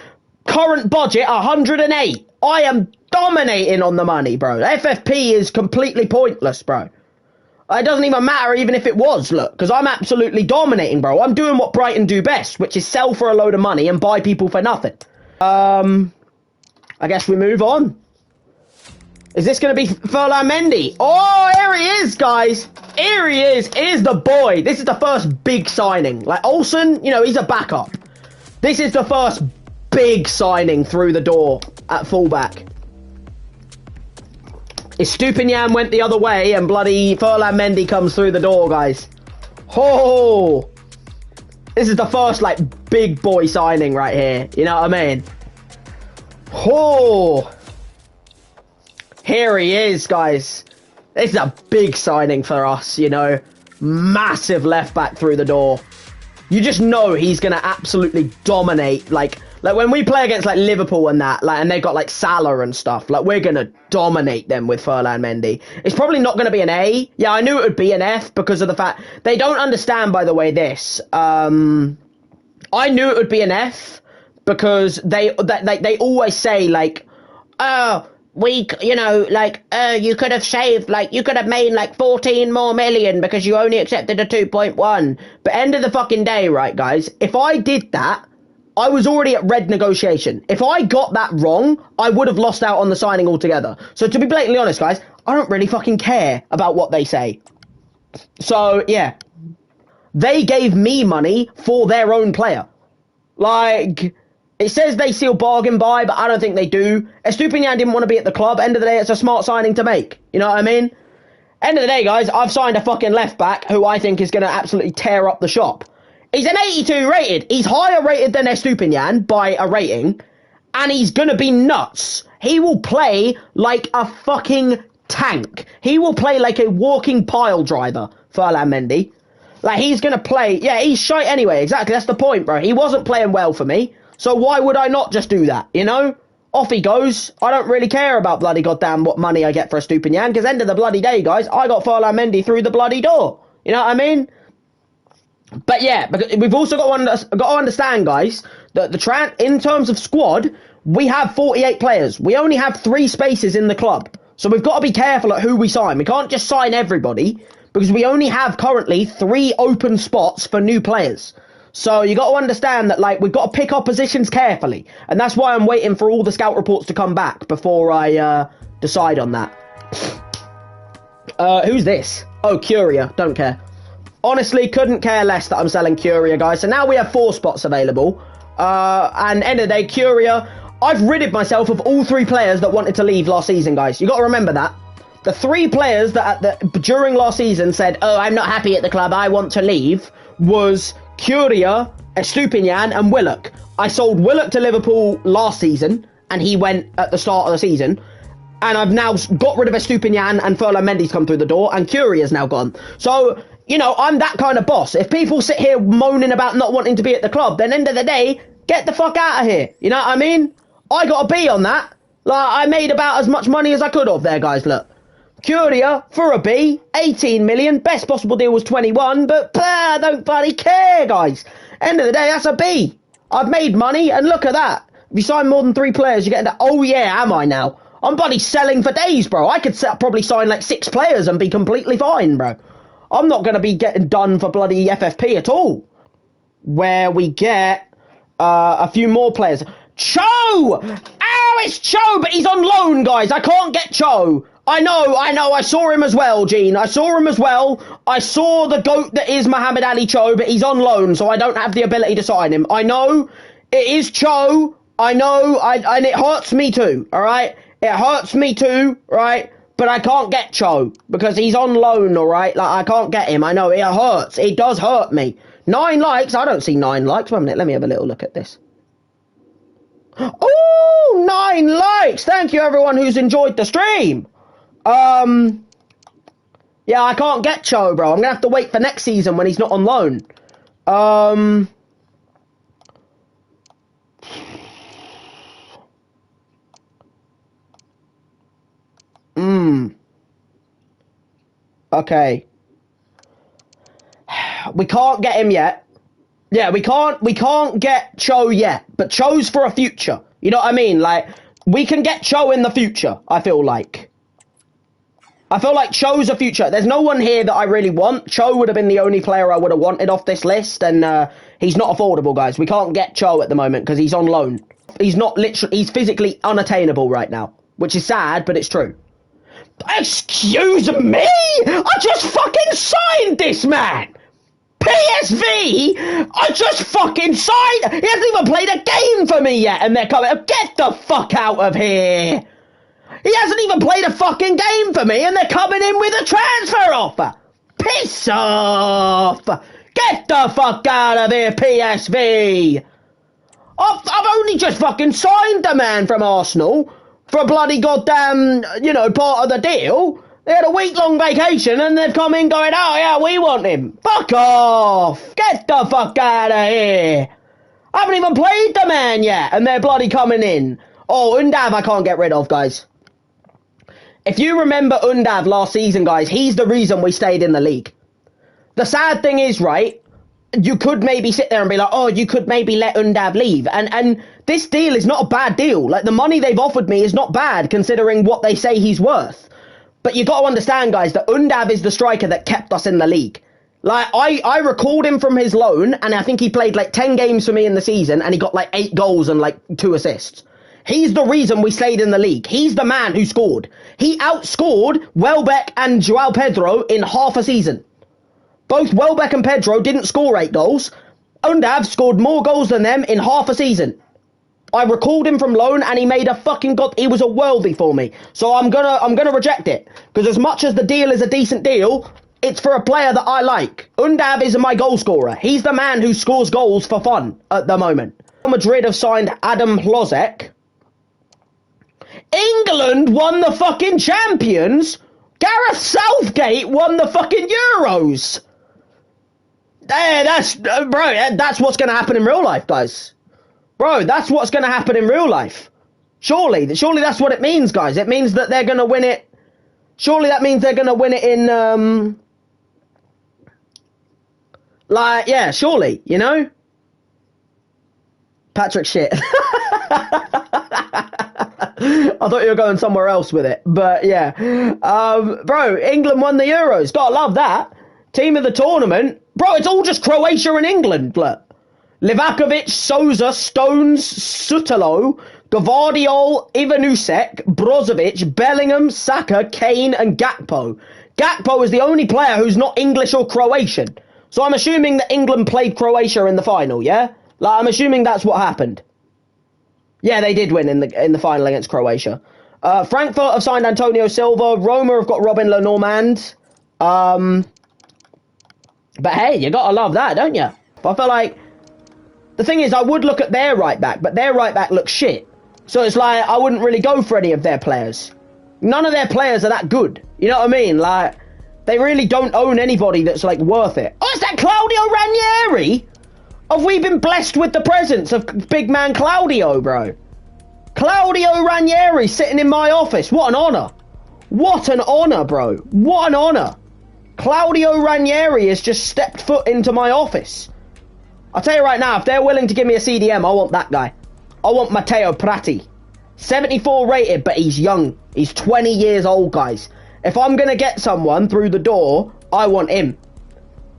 Current budget 108. I am dominating on the money, bro. FFP is completely pointless, bro. It doesn't even matter even if it was, look, because I'm absolutely dominating, bro. I'm doing what Brighton do best, which is sell for a load of money and buy people for nothing. I guess we move on. Is this going to be Ferland Mendy? Oh, here he is, guys. Here he is. Here's the boy. This is the first big signing. Like, Olsen, you know, he's a backup. This is the first big signing through the door at fullback. Stupinian went the other way and bloody Ferland Mendy comes through the door, guys. Oh, this is the first, like, big boy signing right here. You know what I mean? Oh, here he is, guys. This is a big signing for us, you know. Massive left back through the door. You just know he's going to absolutely dominate, like when we play against like Liverpool and that, like, and they've got like Salah and stuff, like we're gonna dominate them with Ferland Mendy. It's probably not gonna be an A. Yeah, I knew it would be an F because of the fact they don't understand. By the way, this I knew it would be an F because they always say like, oh, we, you know, like, you could have saved, like, you could have made like 14 more million because you only accepted a 2.1. But end of the fucking day, right, guys? If I did that, I was already at red negotiation. If I got that wrong, I would have lost out on the signing altogether. So to be blatantly honest, guys, I don't really fucking care about what they say. So, yeah. They gave me money for their own player. Like, it says they seal bargain buy, but I don't think they do. Estupinian didn't want to be at the club. End of the day, it's a smart signing to make. You know what I mean? End of the day, guys, I've signed a fucking left back who I think is going to absolutely tear up the shop. He's an 82 rated. He's higher rated than Estupinian by a rating. And he's going to be nuts. He will play like a fucking tank. He will play like a walking pile driver, Ferland Mendy. Like, he's going to play... Yeah, he's shite anyway. Exactly, that's the point, bro. He wasn't playing well for me. So why would I not just do that, you know? Off he goes. I don't really care about bloody goddamn what money I get for Estupinian. Because end of the bloody day, guys, I got Ferland Mendy through the bloody door. You know what I mean? But yeah, because we've also got to understand, guys, that in terms of squad, we have 48 players. We only have 3 spaces in the club. So we've got to be careful at who we sign. We can't just sign everybody because we only have currently 3 open spots for new players. So you got to understand that, like, we've got to pick our positions carefully. And that's why I'm waiting for all the scout reports to come back before I decide on that. Who's this? Oh, Curia. Don't care. Honestly, couldn't care less that I'm selling Curia, guys. So now we have 4 spots available. And end of the day, Curia, I've ridded myself of all 3 players that wanted to leave last season, guys. You got to remember that. The 3 players that during last season said, oh, I'm not happy at the club, I want to leave, was Curia, Estupinian, and Willock. I sold Willock to Liverpool last season, and he went at the start of the season. And I've now got rid of Estupinian, and Ferland Mendy's come through the door, and Curia's now gone. So... you know, I'm that kind of boss. If people sit here moaning about not wanting to be at the club, then end of the day, get the fuck out of here. You know what I mean? I got a B on that. Like, I made about as much money as I could have there, guys, look. Curia, for a B, 18 million. Best possible deal was 21, but I don't bloody care, guys. End of the day, that's a B. I've made money, and look at that. If you sign more than 3 players, you get into... oh, yeah, am I now? I'm bloody selling for days, bro. I could probably sign like 6 players and be completely fine, bro. I'm not going to be getting done for bloody FFP at all. Where we get a few more players. Cho! Oh, it's Cho, but he's on loan, guys. I can't get Cho. I know. I saw him as well, Gene. I saw him as well. I saw the GOAT that is Muhammad Ali Cho, but he's on loan, so I don't have the ability to sign him. I know it is Cho. I know, and it hurts me too, all right? It hurts me too, right? But I can't get Cho because he's on loan, all right? Like, I can't get him. I know, it hurts. It does hurt me. 9 likes? I don't see 9 likes. Wait a minute, let me have a little look at this. Oh, 9 likes! Thank you, everyone who's enjoyed the stream. Yeah, I can't get Cho, bro. I'm gonna have to wait for next season when he's not on loan. Okay. We can't get him yet. Yeah, we can't get Cho yet, but Cho's for a future. You know what I mean? Like, we can get Cho in the future, I feel like. I feel like Cho's a future. There's no one here that I really want. Cho would have been the only player I would have wanted off this list, and he's not affordable, guys. We can't get Cho at the moment because he's on loan. He's not literally, he's physically unattainable right now, which is sad, but it's true. Excuse me? I just fucking signed this man! PSV! I just fucking signed! He hasn't even played a game for me yet, and they're coming. Get the fuck out of here! He hasn't even played a fucking game for me, and they're coming in with a transfer offer! Piss off! Get the fuck out of here, PSV! I've only just fucking signed the man from Arsenal for a bloody goddamn, you know, part of the deal. They had a week-long vacation and they've come in going, oh yeah, we want him. Fuck off! Get the fuck out of here! I haven't even played the man yet and they're bloody coming in. Oh, Undav I can't get rid of, guys. If you remember Undav last season, guys, he's the reason we stayed in the league. The sad thing is, right, you could maybe sit there and be like, oh, you could maybe let Undav leave. And this deal is not a bad deal. Like, the money they've offered me is not bad considering what they say he's worth. But you got to understand, guys, that Undav is the striker that kept us in the league. Like, I recalled him from his loan, and I think he played like 10 games for me in the season, and he got like 8 goals and like 2 assists. He's the reason we stayed in the league. He's the man who scored. He outscored Welbeck and Joao Pedro in half a season. Both Welbeck and Pedro didn't score 8 goals. Undav scored more goals than them in half a season. I recalled him from loan and he made a fucking god. He was a worldie for me. So I'm gonna reject it. Because as much as the deal is a decent deal, it's for a player that I like. Undav is my goal scorer. He's the man who scores goals for fun at the moment. Madrid have signed Adam Hlozek. England won the fucking champions. Gareth Southgate won the fucking Euros. That's what's going to happen in real life, guys. Bro, that's what's going to happen in real life. Surely that's what it means, guys. It means that they're going to win it. Surely that means they're going to win it in, like, yeah, surely, you know? Patrick shit. I thought you were going somewhere else with it, but yeah. Bro, England won the Euros. Gotta love that. Team of the tournament. Bro, it's all just Croatia and England. Look. Livakovic, Souza, Stones, Sutalo, Gvardiol, Ivanusek, Brozovic, Bellingham, Saka, Kane, and Gakpo. Gakpo is the only player who's not English or Croatian. So I'm assuming that England played Croatia in the final, yeah? Like, I'm assuming that's what happened. Yeah, they did win in the final against Croatia. Frankfurt have signed Antonio Silva. Roma have got Robin Lenormand. But hey, you gotta love that, don't you? I feel like the thing is, I would look at their right back, but their right back looks shit. So it's like I wouldn't really go for any of their players. None of their players are that good. You know what I mean? Like, they really don't own anybody that's like worth it. Oh, is that Claudio Ranieri? Have we been blessed with the presence of big man Claudio, bro? Claudio Ranieri sitting in my office. What an honour. What an honour, bro. What an honour. Claudio Ranieri has just stepped foot into my office. I'll tell you right now, if they're willing to give me a CDM, I want that guy. I want Matteo Prati. 74 rated, but he's young. He's 20 years old, guys. If I'm going to get someone through the door, I want him.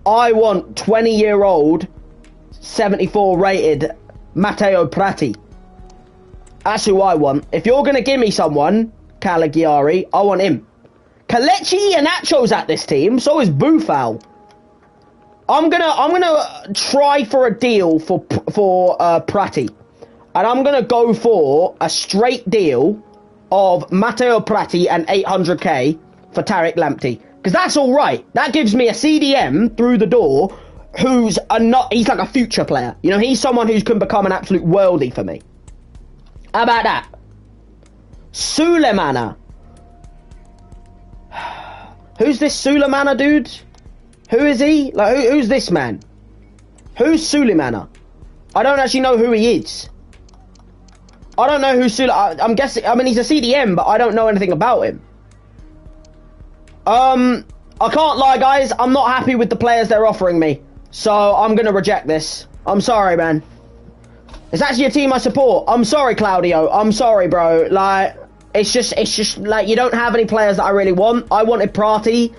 I want 20-year-old, 74 rated Matteo Prati. That's who I want. If you're going to give me someone, Caligari, I want him. Kelechi Iheanacho's at this team, so is Boufal. I'm gonna try for a deal for Prati, and I'm gonna go for a straight deal of Matteo Prati and 800k for Tariq Lamptey, because that's all right. That gives me a CDM through the door, he's like a future player. You know, he's someone who can become an absolute worldie for me. How about that? Sulemana. Who's this Sulemana dude? Who is he? Like, who's this man? Who's Sulemana? I don't actually know who he is. I don't know who I'm guessing, I mean, he's a CDM, but I don't know anything about him. I can't lie, guys. I'm not happy with the players they're offering me. So, I'm going to reject this. I'm sorry, man. It's actually a team I support. I'm sorry, Claudio. I'm sorry, bro. Like, it's just, like, you don't have any players that I really want. I wanted Prati.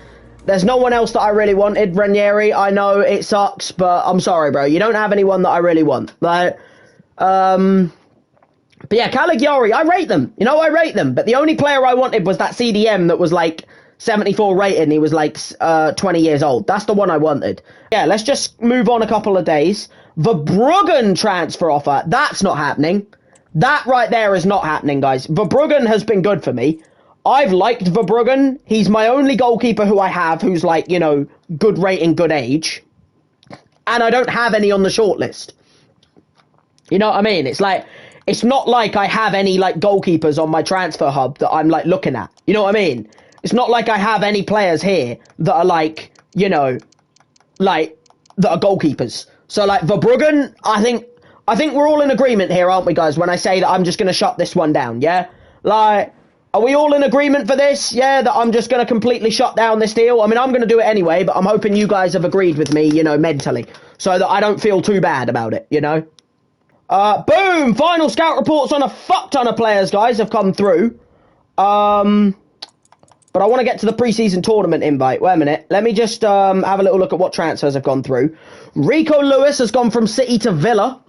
There's no one else that I really wanted. Ranieri, I know it sucks, but I'm sorry, bro. You don't have anyone that I really want. Like, but yeah, Caligari, I rate them. You know, I rate them. But the only player I wanted was that CDM that was like 74 rated and he was like 20 years old. That's the one I wanted. Yeah, let's just move on a couple of days. Verbruggen transfer offer. That's not happening. That right there is not happening, guys. Verbruggen has been good for me. I've liked Verbruggen. He's my only goalkeeper who I have who's like, you know, good rating, good age. And I don't have any on the shortlist. You know what I mean? It's like, it's not like I have any like goalkeepers on my transfer hub that I'm like looking at. You know what I mean? It's not like I have any players here that are like, you know, like that are goalkeepers. So like Verbruggen, I think we're all in agreement here, aren't we, guys? When I say that I'm just going to shut this one down, yeah? Like, are we all in agreement for this? Yeah, that I'm just going to completely shut down this deal? I mean, I'm going to do it anyway, but I'm hoping you guys have agreed with me, you know, mentally, so that I don't feel too bad about it, you know? Boom! Final scout reports on a fuck ton of players, guys, have come through. But I want to get to the preseason tournament invite. Wait a minute. Let me just have a little look at what transfers have gone through. Rico Lewis has gone from City to Villa.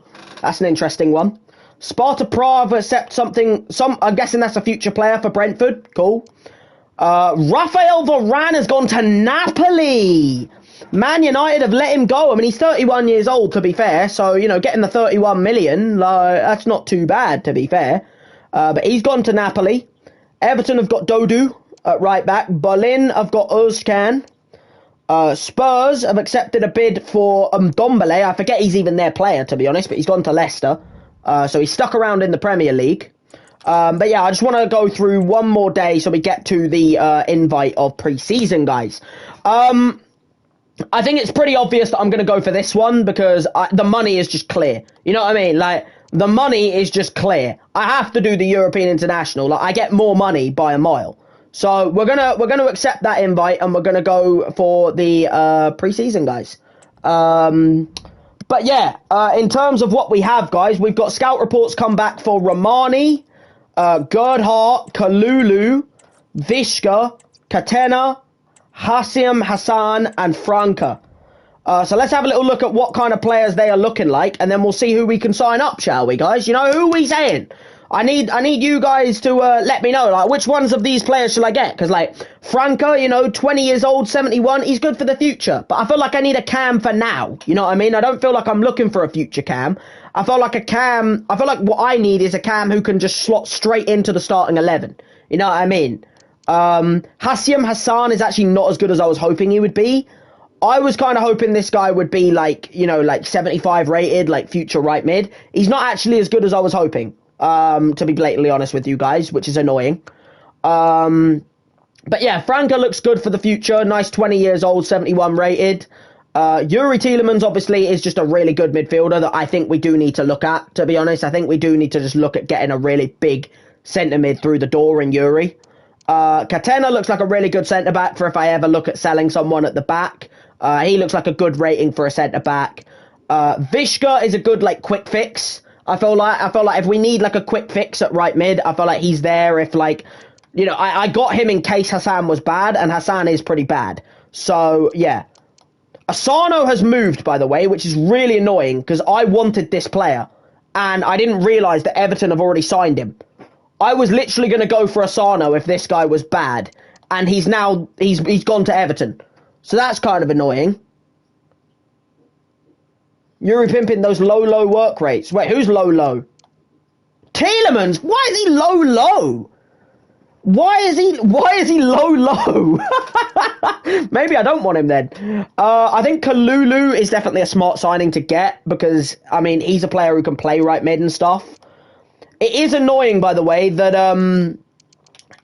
That's an interesting one. Sparta Prague accept I'm guessing that's a future player for Brentford. Cool. Rafael Varane has gone to Napoli. Man United have let him go. I mean, he's 31 years old, to be fair. So, you know, getting the 31 million, that's not too bad, to be fair. But he's gone to Napoli. Everton have got Dodu at right back. Berlin have got Özcan. Spurs have accepted a bid for Ndombele. I forget he's even their player, to be honest, but he's gone to Leicester. So he's stuck around in the Premier League. But yeah, I just want to go through one more day so we get to the invite of pre-season, guys. I think it's pretty obvious that I'm going to go for this one because the money is just clear. You know what I mean? Like, the money is just clear. I have to do the European International. Like, I get more money by a mile. So we're gonna accept that invite and we're gonna go for the pre-season, guys. But yeah, in terms of what we have, guys, we've got scout reports come back for Romani, Gerhardt, Kalulu, Vishka, Katena, Hassim Hassan, and Franca. So let's have a little look at what kind of players they are looking like, and then we'll see who we can sign up, shall we, guys? You know, who are we saying? I need you guys to let me know, like, which ones of these players shall I get? Because, like, Franca, you know, 20 years old, 71, he's good for the future. But I feel like I need a cam for now. You know what I mean? I don't feel like I'm looking for a future cam. I feel like what I need is a cam who can just slot straight into the starting 11. You know what I mean? Hassim Hassan is actually not as good as I was hoping he would be. I was kind of hoping this guy would be, like, you know, like 75 rated, like future right mid. He's not actually as good as I was hoping. To be blatantly honest with you guys, which is annoying. But yeah, Franca looks good for the future. Nice 20 years old, 71 rated. Yuri Tielemans obviously is just a really good midfielder that I think we do need to look at, to be honest. I think we do need to just look at getting a really big centre mid through the door in Yuri. Katena looks like a really good centre back for if I ever look at selling someone at the back. He looks like a good rating for a centre back. Vishka is a good, like, quick fix. I feel like if we need like a quick fix at right mid, I feel like he's there. If like, you know, I got him in case Hassan was bad, and Hassan is pretty bad. So yeah, Asano has moved, by the way, which is really annoying because I wanted this player, and I didn't realize that Everton have already signed him. I was literally going to go for Asano if this guy was bad, and he's gone to Everton. So that's kind of annoying. Yuri pimping those low work rates. Wait, who's low? Tielemans? Why is he low? Why is he low? Maybe I don't want him then. I think Kalulu is definitely a smart signing to get because, I mean, he's a player who can play right mid and stuff. It is annoying, by the way, that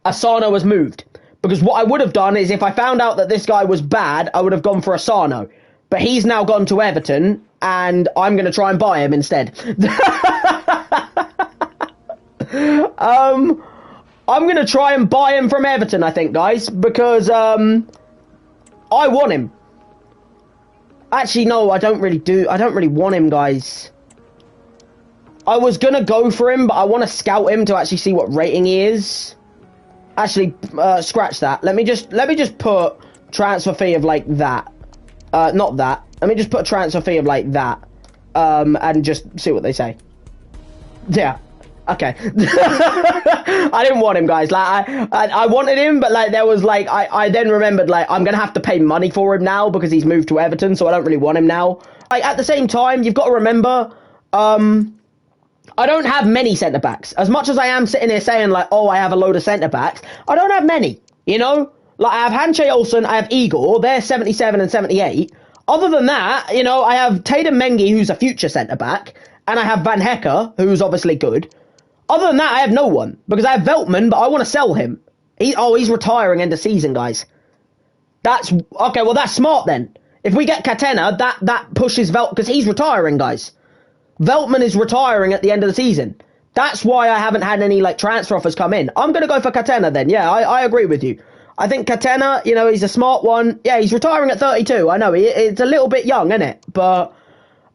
Asano was moved. Because what I would have done is if I found out that this guy was bad, I would have gone for Asano. But he's now gone to Everton, and I'm going to try and buy him instead. I'm going to try and buy him from Everton, I think, guys, because I want him. Actually, no, I don't really want him, guys. I was going to go for him, but I want to scout him to actually see what rating he is. Actually, scratch that. Let me just put transfer fee of like that. Not that. Let me just put a transfer fee of like that. And just see what they say. Yeah. Okay. I didn't want him, guys. Like I wanted him, but like there was like I then remembered like I'm gonna have to pay money for him now because he's moved to Everton, so I don't really want him now. Like at the same time, you've got to remember, I don't have many centre backs. As much as I am sitting here saying like, oh, I have a load of centre backs, I don't have many. You know, like I have Hanche Olsen, I have Igor, they're 77 and 78. Other than that, you know, I have Tatum Mengi, who's a future centre back, and I have Van Hecker, who's obviously good. Other than that, I have no one, because I have Veltman, but I want to sell him. He's retiring end of season, guys. That's, okay, well, that's smart then. If we get Catena, that pushes Veltman, because he's retiring, guys. Veltman is retiring at the end of the season. That's why I haven't had any, like, transfer offers come in. I'm going to go for Catena then. Yeah, I agree with you. I think Catena, you know, he's a smart one. Yeah, he's retiring at 32. I know, it's a little bit young, isn't it? But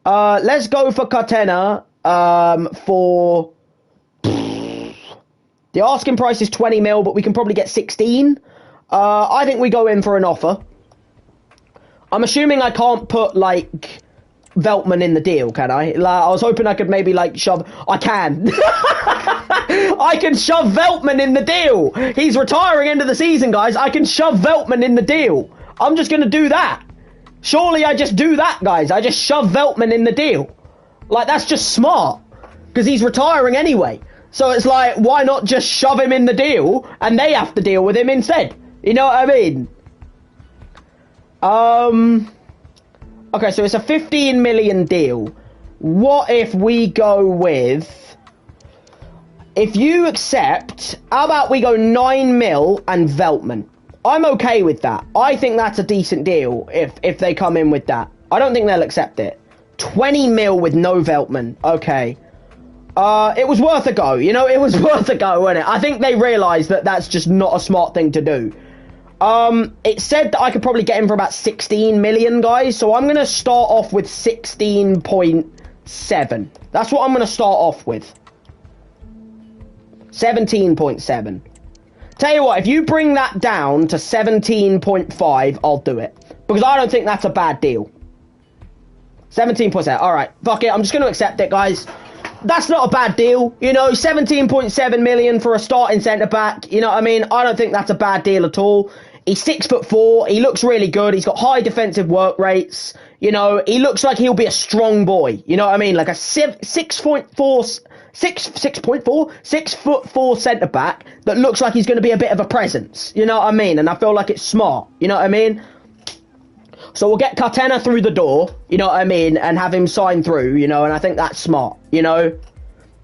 let's go for Catena for... The asking price is 20 mil, but we can probably get 16. I think we go in for an offer. I'm assuming I can't put, like, Veltman in the deal, can I? Like, I was hoping I could maybe, like, shove... I can. I can shove Veltman in the deal. He's retiring end of the season, guys. I can shove Veltman in the deal. I'm just going to do that. Surely I just do that, guys. I just shove Veltman in the deal. Like, that's just smart. Because he's retiring anyway. So it's like, why not just shove him in the deal and they have to deal with him instead? You know what I mean? Okay, so it's a 15 million deal. What if we go with... If you accept, how about we go 9 mil and Veltman? I'm okay with that. I think that's a decent deal if they come in with that. I don't think they'll accept it. 20 mil with no Veltman. Okay. It was worth a go. You know, it was worth a go, wasn't it? I think they realised that that's just not a smart thing to do. It said that I could probably get him for about 16 million, guys. So I'm going to start off with 16.7. That's what I'm going to start off with. 17.7. Tell you what, if you bring that down to 17.5, I'll do it. Because I don't think that's a bad deal. 17.7. Alright, fuck it. I'm just going to accept it, guys. That's not a bad deal. You know, 17.7 million for a starting centre-back. You know what I mean? I don't think that's a bad deal at all. He's 6'4". He looks really good. He's got high defensive work rates. You know, he looks like he'll be a strong boy. You know what I mean? Like a 6'4" centre-back that looks like he's going to be a bit of a presence. You know what I mean? And I feel like it's smart. You know what I mean? So we'll get Catena through the door, you know what I mean, and have him sign through, you know, and I think that's smart, you know.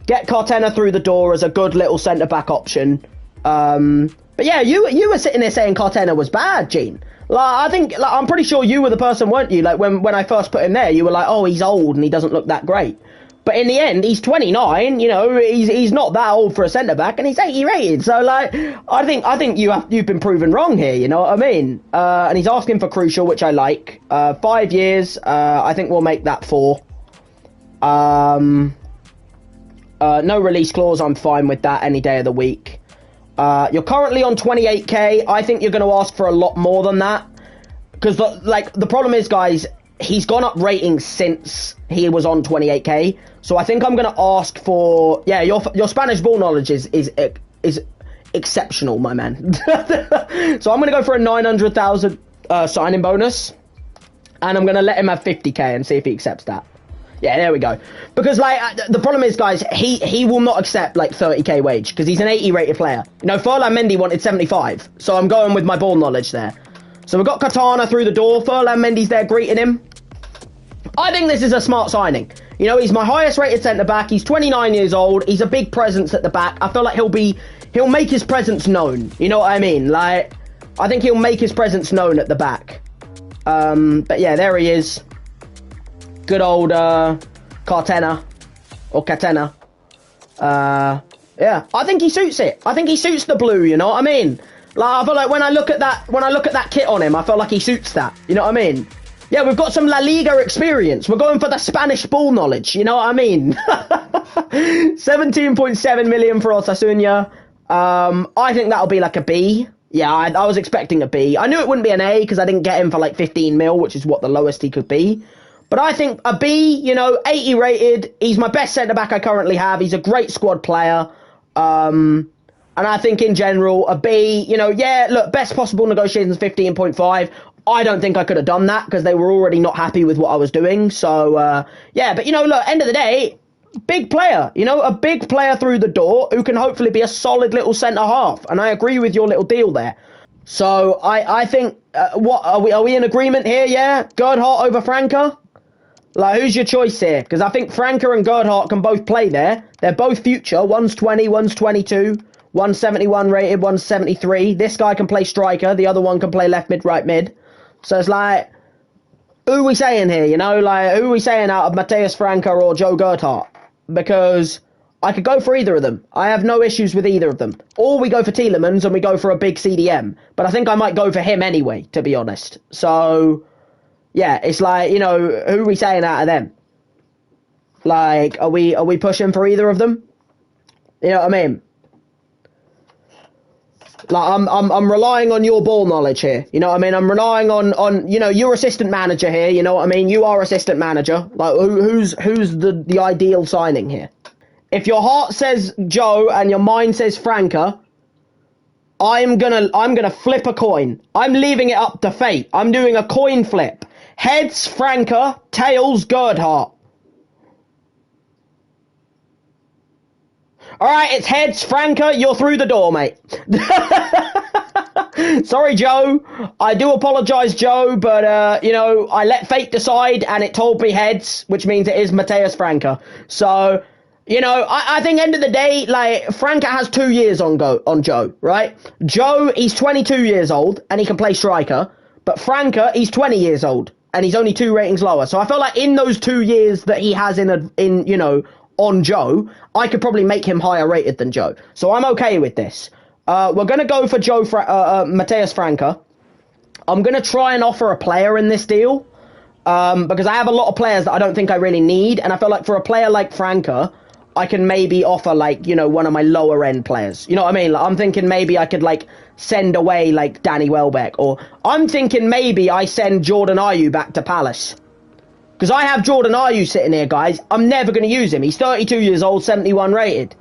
Get Catena through the door as a good little centre-back option. But yeah, you were sitting there saying Catena was bad, Gene. Like, I think, like, I'm pretty sure you were the person, weren't you? Like, when I first put him there, you were like, oh, he's old and he doesn't look that great. But in the end, he's 29, you know, he's not that old for a centre-back, and he's 80 rated. So, like, I think you've been proven wrong here, you know what I mean? And he's asking for crucial, which I like. 5 years, I think we'll make that 4. No release clause, I'm fine with that any day of the week. You're currently on 28k. I think you're going to ask for a lot more than that. Because, the problem is, guys, he's gone up ratings since he was on 28k. So I think I'm going to ask for... Yeah, your Spanish ball knowledge is exceptional, my man. So I'm going to go for a 900,000 signing bonus. And I'm going to let him have 50k and see if he accepts that. Yeah, there we go. Because, the problem is, guys, he will not accept, 30k wage. Because he's an 80 rated player. You know, Furlan Mendy wanted 75. So I'm going with my ball knowledge there. So we've got Katana through the door. Furlan Mendy's there greeting him. I think this is a smart signing. You know, he's my highest rated centre-back. He's 29 years old. He's a big presence at the back. I feel like he'll make his presence known. You know what I mean? I think he'll make his presence known at the back. But yeah, there he is. Good old Catena. Yeah, I think he suits it. I think he suits the blue, you know what I mean? I feel like when I look at that kit on him, I feel like he suits that. You know what I mean? Yeah, we've got some La Liga experience. We're going for the Spanish ball knowledge. You know what I mean? 17.7 million for Osasuna. I think that'll be like a B. Yeah, I was expecting a B. I knew it wouldn't be an A because I didn't get him for 15 mil, which is what the lowest he could be. But I think a B, 80 rated. He's my best centre-back I currently have. He's a great squad player. And I think in general, a B, yeah, look, best possible negotiations 15.5. I don't think I could have done that because they were already not happy with what I was doing. So, yeah, but, look, end of the day, big player, a big player through the door who can hopefully be a solid little centre-half. And I agree with your little deal there. So, I think, what, are we in agreement here, yeah? Gerhardt over Franca? Who's your choice here? Because I think Franca and Gerhardt can both play there. They're both future. One's 20, one's 22. 171 rated, 173. This guy can play striker. The other one can play left mid, right mid. So it's who are we saying here, who are we saying out of Mateus Franca or Joe Gerhardt? Because I could go for either of them. I have no issues with either of them. Or we go for Tielemans and we go for a big CDM. But I think I might go for him anyway, to be honest. So, yeah, it's who are we saying out of them? Are we pushing for either of them? You know what I mean? I'm relying on your ball knowledge here. You know what I mean? I'm relying on you're assistant manager here. You know what I mean? You are assistant manager. Who's the ideal signing here? If your heart says Joe and your mind says Franca, I'm gonna flip a coin. I'm leaving it up to fate. I'm doing a coin flip. Heads Franca, tails Gerhardt. All right, it's heads. Franca, you're through the door, mate. Sorry, Joe. I do apologise, Joe, but, I let fate decide, and it told me heads, which means it is Mateus Franca. So, I think end of the day, Franca has 2 years on Joe, right? Joe, he's 22 years old, and he can play striker, but Franca, he's 20 years old, and he's only 2 ratings lower. So I feel like in those 2 years that he has on Joe, I could probably make him higher rated than Joe. So I'm okay with this. We're going to go for Mateus Franca. I'm going to try and offer a player in this deal because I have a lot of players that I don't think I really need. And I feel like for a player like Franca, I can maybe offer one of my lower end players. You know what I mean? I'm thinking maybe I could send away Danny Welbeck, or I'm thinking maybe I send Jordan Ayew back to Palace. Because I have Jordan Ayew sitting here, guys. I'm never going to use him. He's 32 years old, 71 rated.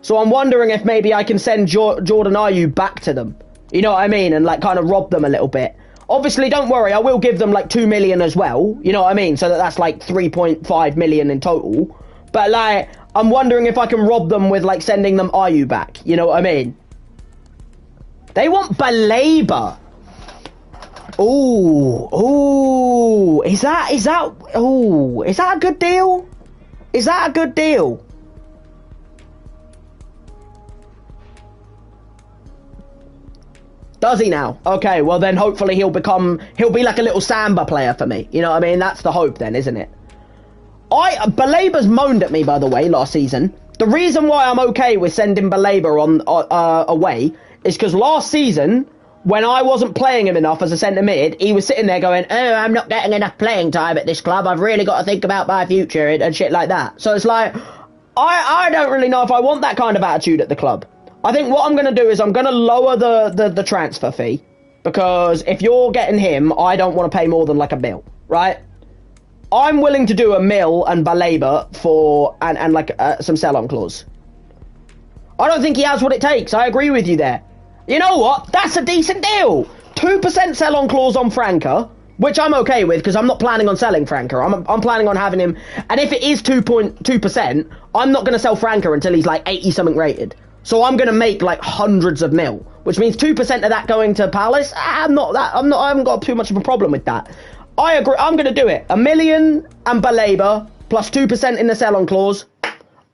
So I'm wondering if maybe I can send Jordan Ayew back to them. You know what I mean? And kind of rob them a little bit. Obviously, don't worry. I will give them 2 million as well. You know what I mean? So that's 3.5 million in total. But I'm wondering if I can rob them with sending them Ayew back. You know what I mean? They want Baleba. Ooh, is that a good deal? Is that a good deal? Does he now? Okay, well then hopefully he'll be like a little Samba player for me. You know what I mean? That's the hope then, isn't it? Baleba's moaned at me, by the way, last season. The reason why I'm okay with sending Baleba away is because last season, when I wasn't playing him enough as a centre mid, he was sitting there going, oh, I'm not getting enough playing time at this club. I've really got to think about my future and shit like that. So it's I don't really know if I want that kind of attitude at the club. I think what I'm going to do is I'm going to lower the transfer fee, because if you're getting him, I don't want to pay more than like £1 million, right? I'm willing to do £1 million and Baleba for and like some sell-on clause. I don't think he has what it takes. I agree with you there. You know what? That's a decent deal. 2% sell-on clause on Franca, which I'm okay with because I'm not planning on selling Franca. I'm planning on having him. And if it is 2.2%, I'm not going to sell Franca until he's like 80-something rated. So I'm going to make like hundreds of mil, which means 2% of that going to Palace. I haven't got too much of a problem with that. I agree. I'm going to do it. £1 million and Baleba plus 2% in the sell-on clause.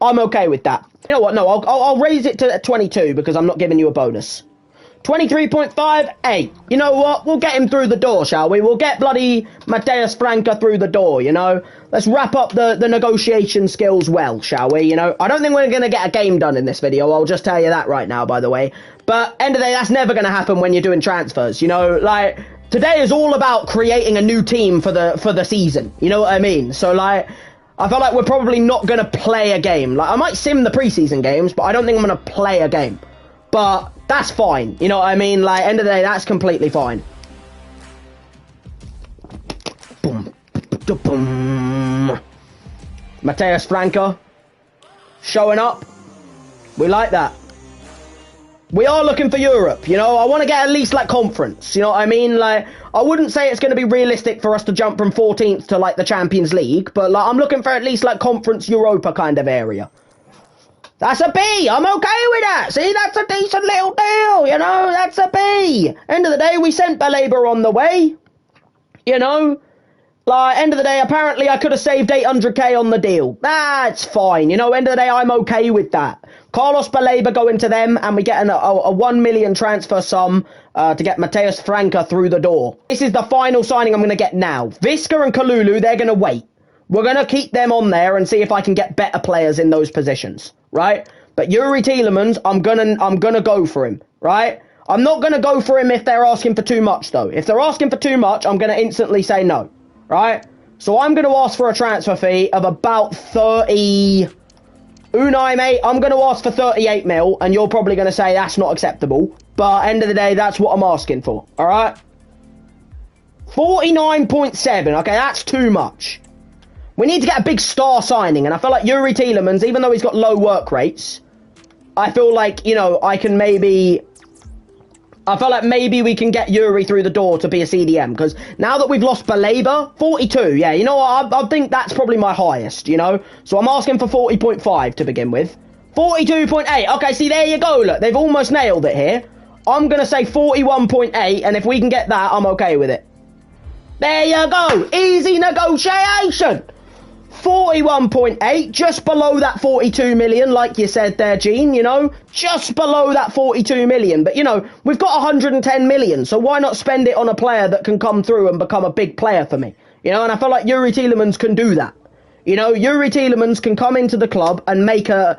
I'm okay with that. You know what? No, I'll raise it to 22 because I'm not giving you a bonus. 23.58. You know what? We'll get him through the door, shall we? We'll get bloody Mateus Franca through the door, you know? Let's wrap up the negotiation skills well, shall we? You know, I don't think we're going to get a game done in this video. I'll just tell you that right now, by the way. But end of the day, that's never going to happen when you're doing transfers, you know? Like, today is all about creating a new team for the season. You know what I mean? So, like, I feel like we're probably not going to play a game. Like, I might sim the preseason games, but I don't think I'm going to play a game. But that's fine. You know what I mean? Like, end of the day, that's completely fine. Boom. Boom. Mateus Franca showing up. We like that. We are looking for Europe, you know? I want to get at least, like, conference, you know what I mean? Like, I wouldn't say it's going to be realistic for us to jump from 14th to, like, the Champions League, but, like, I'm looking for at least, like, conference Europa kind of area. That's a B. I'm okay with that. See, that's a decent little deal, you know? That's a B. End of the day, we sent Baleba on the way, you know? Like, end of the day, apparently I could have saved 800k on the deal. That's fine, you know? End of the day, I'm okay with that. Carlos Baleba going to them, and we get a 1 million transfer sum to get Mateus Franca through the door. This is the final signing I'm going to get now. Visca and Kalulu, they're going to wait. We're going to keep them on there and see if I can get better players in those positions, right? But Yuri Tielemans, I'm gonna go for him, right? I'm not going to go for him if they're asking for too much, though. If they're asking for too much, I'm going to instantly say no, right? So I'm going to ask for a transfer fee of about 30... Unai, mate, I'm going to ask for 38 mil, and you're probably going to say that's not acceptable. But end of the day, that's what I'm asking for, all right? 49.7, okay, that's too much. We need to get a big star signing, and I feel like Yuri Tielemans, even though he's got low work rates, I feel like, you know, I feel like maybe we can get Yuri through the door to be a CDM, because now that we've lost Baleba, 42, yeah, you know what, I think that's probably my highest, you know? So I'm asking for 40.5 to begin with. 42.8, okay, see, there you go, look, they've almost nailed it here. I'm going to say 41.8, and if we can get that, I'm okay with it. There you go, easy negotiation. 41.8, just below that 42 million, like you said there, Gene, you know, just below that 42 million. But, you know, we've got 110 million, so why not spend it on a player that can come through and become a big player for me? You know, and I feel like Yuri Tielemans can do that. You know, Yuri Tielemans can come into the club and make the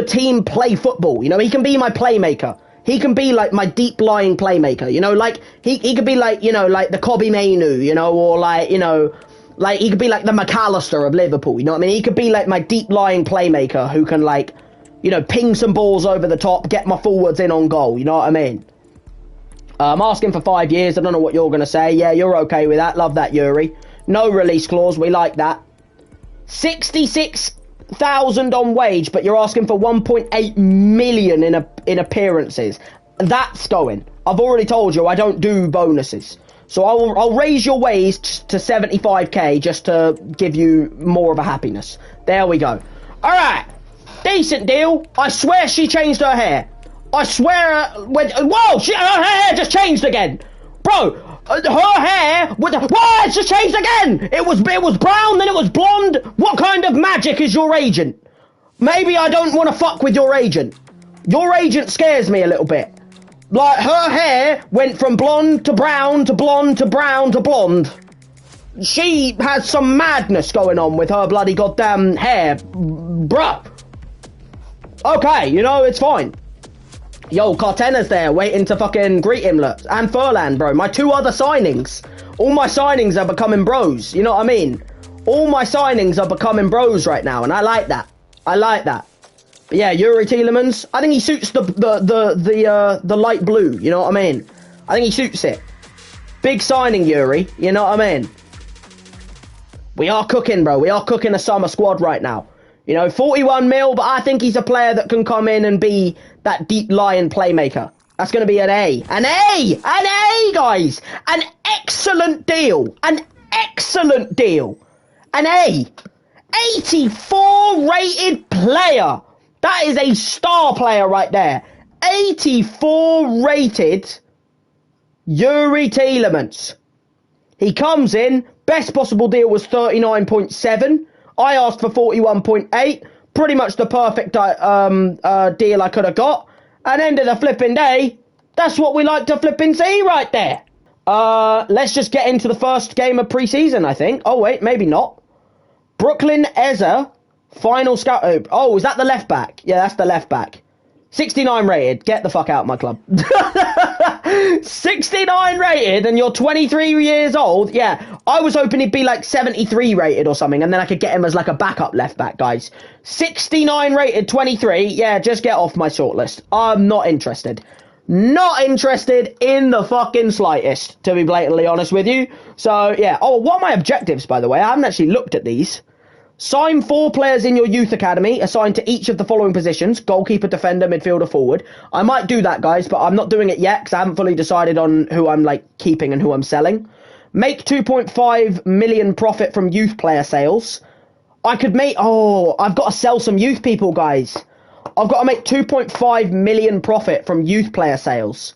team play football. You know, he can be my playmaker. He can be like my deep-lying playmaker, you know, like, he could be like, you know, like the Kobbie Mainoo, you know, or like, you know, like, he could be like the McAllister of Liverpool, you know what I mean? He could be like my deep-lying playmaker who can, like, you know, ping some balls over the top, get my forwards in on goal, you know what I mean? I'm asking for 5 years, I don't know what you're going to say. Yeah, you're okay with that, love that, Yuri. No release clause, we like that. 66,000 on wage, but you're asking for 1.8 million in appearances. That's going. I've already told you, I don't do bonuses. So I'll raise your wage to 75k just to give you more of a happiness. There we go. Alright. Decent deal. I swear she changed her hair. I swear... Whoa! Her hair just changed again. Bro, her hair... Whoa! It's just changed again! It was brown, then it was blonde. What kind of magic is your agent? Maybe I don't want to fuck with your agent. Your agent scares me a little bit. Like, her hair went from blonde to brown to blonde to brown to blonde. She has some madness going on with her bloody goddamn hair. Bruh. Okay, you know, it's fine. Yo, Cartena's there waiting to fucking greet him, look. And Furlan, bro. My 2 other signings. All my signings are becoming bros. You know what I mean? All my signings are becoming bros right now, and I like that. I like that. But yeah, Yuri Tielemans. I think he suits the light blue. You know what I mean? I think he suits it. Big signing, Yuri. You know what I mean? We are cooking, bro. We are cooking a summer squad right now. You know, 41 mil, but I think he's a player that can come in and be that deep lying playmaker. That's going to be an A. An A! An A, guys! An excellent deal. An excellent deal. An A. 84 rated player. That is a star player right there. 84 rated Yuri Tielemans. He comes in. Best possible deal was 39.7. I asked for 41.8. Pretty much the perfect deal I could have got. And end of the flipping day, that's what we like to flipping see right there. Let's just get into the first game of preseason, I think. Oh, wait, maybe not. Brooklyn Eze, final scout. Oh, is that the left back? Yeah, that's the left back. 69 rated. Get the fuck out of my club. 69 rated and you're 23 years old. Yeah, I was hoping he'd be like 73 rated or something, and then I could get him as like a backup left back, guys. 69 rated, 23. Yeah, just get off my shortlist. I'm not interested. Not interested in the fucking slightest, to be blatantly honest with you. So, yeah. Oh, what are my objectives, by the way? I haven't actually looked at these. Sign 4 players in your youth academy, assigned to each of the following positions: goalkeeper, defender, midfielder, forward. I might do that, guys, but I'm not doing it yet because I haven't fully decided on who I'm like keeping and who I'm selling. Make 2.5 million profit from youth player sales. I could make... Oh, I've got to sell some youth people, guys. I've got to make 2.5 million profit from youth player sales.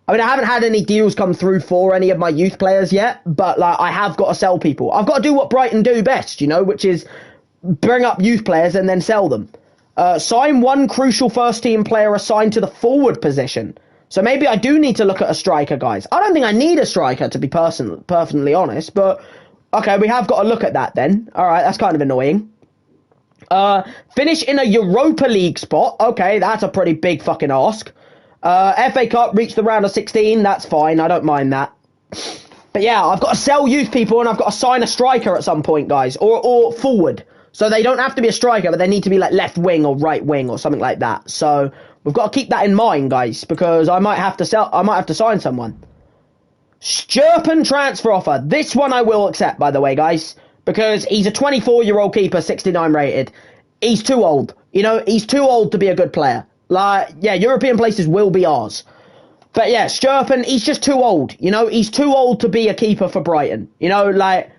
I mean, I haven't had any deals come through for any of my youth players yet, but like, I have got to sell people. I've got to do what Brighton do best, you know, which is bring up youth players and then sell them. Sign 1 crucial first-team player assigned to the forward position. So maybe I do need to look at a striker, guys. I don't think I need a striker, to be perfectly honest, but okay, we have got to look at that then. All right, that's kind of annoying. Finish in a Europa League spot. Okay, that's a pretty big fucking ask. FA Cup, reach the round of 16. That's fine. I don't mind that. But yeah, I've got to sell youth people and I've got to sign a striker at some point, guys. Or forward. So they don't have to be a striker, but they need to be like left wing or right wing or something like that. So we've got to keep that in mind, guys, because I might have to sign someone. Sturpen transfer offer. This one I will accept, by the way, guys, because he's a 24-year-old keeper, 69 rated. He's too old. You know, he's too old to be a good player. Like, yeah, European places will be ours. But yeah, Sturpen, he's just too old. You know, he's too old to be a keeper for Brighton. You know, like,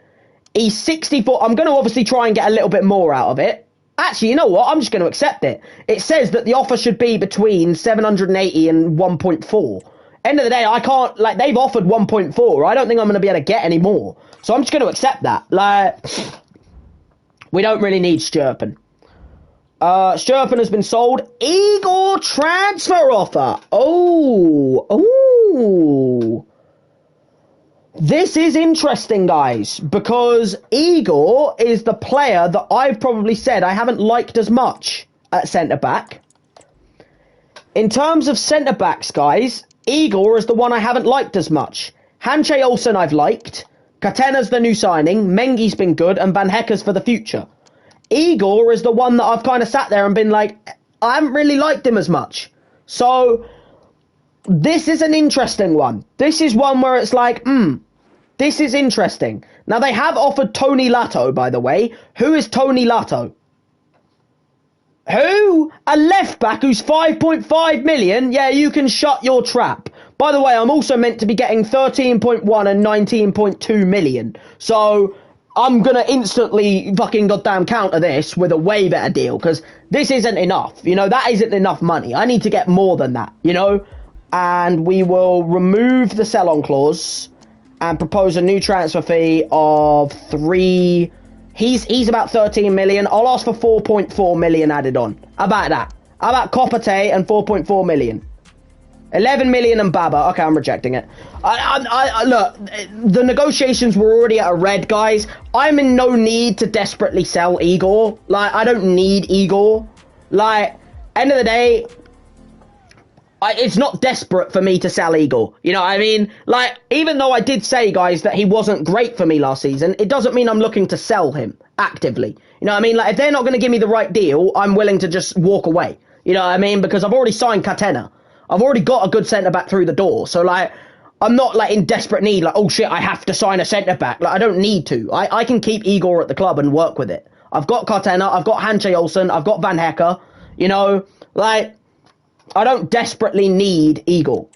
he's 64. I'm going to obviously try and get a little bit more out of it. Actually, you know what? I'm just going to accept it. It says that the offer should be between 780 and 1.4. End of the day, I can't, like, they've offered 1.4. I don't think I'm going to be able to get any more. So I'm just going to accept that. Like, we don't really need Sturpen. Sturpen has been sold. Igor transfer offer. Oh. This is interesting, guys, because Igor is the player that I've probably said I haven't liked as much at centre-back. In terms of centre-backs, guys, Igor is the one I haven't liked as much. Hanche Olsen I've liked. Katena's the new signing. Mengi's been good, and Van Hecker's for the future. Igor is the one that I've kind of sat there and been like, I haven't really liked him as much. So, this is an interesting one. This is one where it's like, this is interesting. Now, they have offered Tony Latto, by the way. Who is Tony Latto? Who? A left back who's 5.5 million? Yeah, you can shut your trap. By the way, I'm also meant to be getting 13.1 and 19.2 million. So, I'm going to instantly fucking goddamn counter this with a way better deal, because this isn't enough. You know, that isn't enough money. I need to get more than that, you know? And we will remove the sell-on clause and propose a new transfer fee of 3... He's about 13 million. I'll ask for 4.4 million added on. How about that? How about Kopate and 4.4 million? 11 million and Baba. Okay, I'm rejecting it. Look, the negotiations were already at a red, guys. I'm in no need to desperately sell Igor. Like, I don't need Igor. Like, end of the day, it's not desperate for me to sell Igor. You know what I mean? Like, even though I did say, guys, that he wasn't great for me last season, it doesn't mean I'm looking to sell him actively. You know what I mean? Like, if they're not going to give me the right deal, I'm willing to just walk away. You know what I mean? Because I've already signed Catena. I've already got a good centre-back through the door. So, like, I'm not, like, in desperate need. Like, oh, shit, I have to sign a centre-back. Like, I don't need to. I can keep Igor at the club and work with it. I've got Catena. I've got Hanche Olsen. I've got Van Hecke. You know, like, I don't desperately need Igor.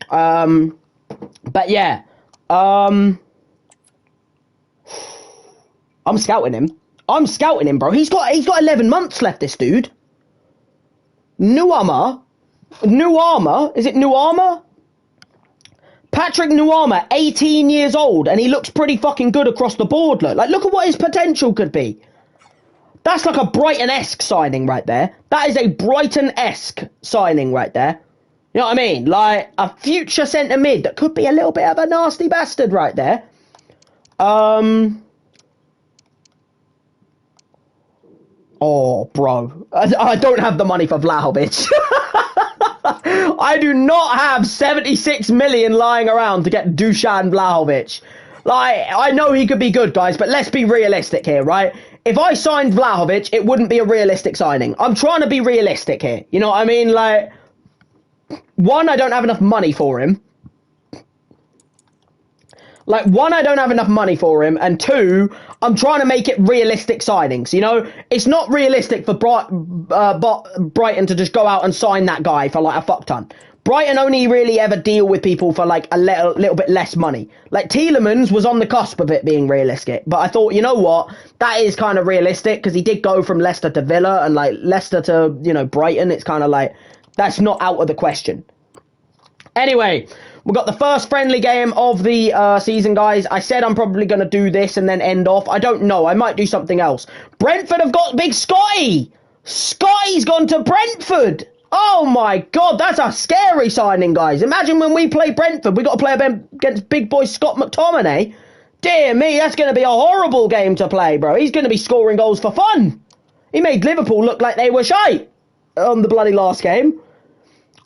But, yeah. I'm scouting him. I'm scouting him, bro. He's got 11 months left, this dude. Nuama? Is it Nuama? Patrick Nuama, 18 years old, and he looks pretty fucking good across the board. Look at what his potential could be. That's like a Brighton-esque signing right there. That is a Brighton-esque signing right there. You know what I mean? Like, a future centre mid that could be a little bit of a nasty bastard right there. Oh, bro. I don't have the money for Vlahovic. I do not have 76 million lying around to get Dusan Vlahovic. Like, I know he could be good, guys, but let's be realistic here, right? If I signed Vlahovic, it wouldn't be a realistic signing. I'm trying to be realistic here. You know what I mean? Like, one, I don't have enough money for him. And two, I'm trying to make it realistic signings, you know? It's not realistic for Brighton to just go out and sign that guy for, like, a fuck ton. Brighton only really ever deal with people for, like, a little bit less money. Like, Tielemans was on the cusp of it being realistic, but I thought, you know what? That is kind of realistic, because he did go from Leicester to Villa, and, like, Leicester to, you know, Brighton. It's kind of like, that's not out of the question. Anyway, we've got the first friendly game of the season, guys. I said I'm probably going to do this and then end off. I don't know. I might do something else. Brentford have got Big Scotty. Scotty's gone to Brentford. Oh, my God. That's a scary signing, guys. Imagine when we play Brentford, we got to play against big boy Scott McTominay. Dear me, that's going to be a horrible game to play, bro. He's going to be scoring goals for fun. He made Liverpool look like they were shite on the bloody last game.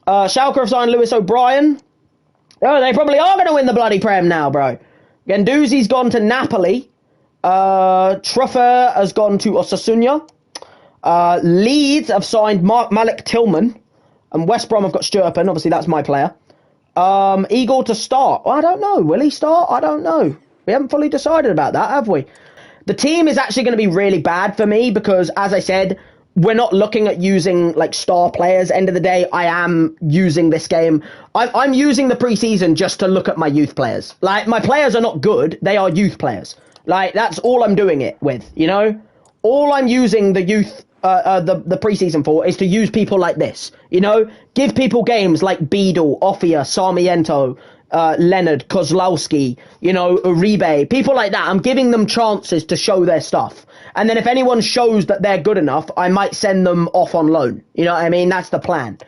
Schalke have signed Lewis O'Brien. Oh, they probably are going to win the bloody Prem now, bro. Guendouzi's gone to Napoli. Truffer has gone to Osasuna. Leeds have signed Malik Tillman. And West Brom have got Sturpen. Obviously, that's my player. Igor to start. Well, I don't know. Will he start? I don't know. We haven't fully decided about that, have we? The team is actually going to be really bad for me because, as I said, we're not looking at using, like, star players. End of the day, I am using this game. I'm using the preseason just to look at my youth players. Like, my players are not good. They are youth players. Like, that's all I'm doing it with, you know? All I'm using the youth, the preseason for is to use people like this, you know? Give people games like Beadle, Offia, Sarmiento, Leonard, Kozlowski, you know, Uribe, people like that. I'm giving them chances to show their stuff. And then if anyone shows that they're good enough, I might send them off on loan. You know what I mean? That's the plan.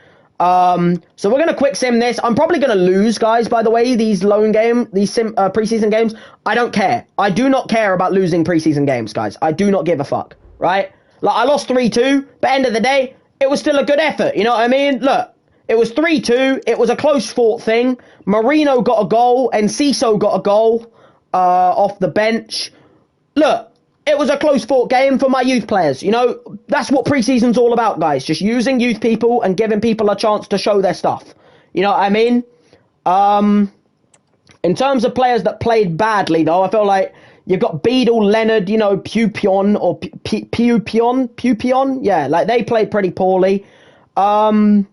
So we're going to quick sim this. I'm probably going to lose, guys, by the way, these preseason games. I don't care. I do not care about losing preseason games, guys. I do not give a fuck, right? Like, I lost 3-2, but end of the day, it was still a good effort. You know what I mean? Look, it was 3-2. It was a close-fought thing. Marino got a goal, and Enciso got a goal off the bench. Look, it was a close-fought game for my youth players. You know, that's what preseason's all about, guys. Just using youth people and giving people a chance to show their stuff. You know what I mean? In terms of players that played badly, though, I feel like you've got Beadle, Leonard, you know, Pupion, or Pupion? Yeah, like, they played pretty poorly. In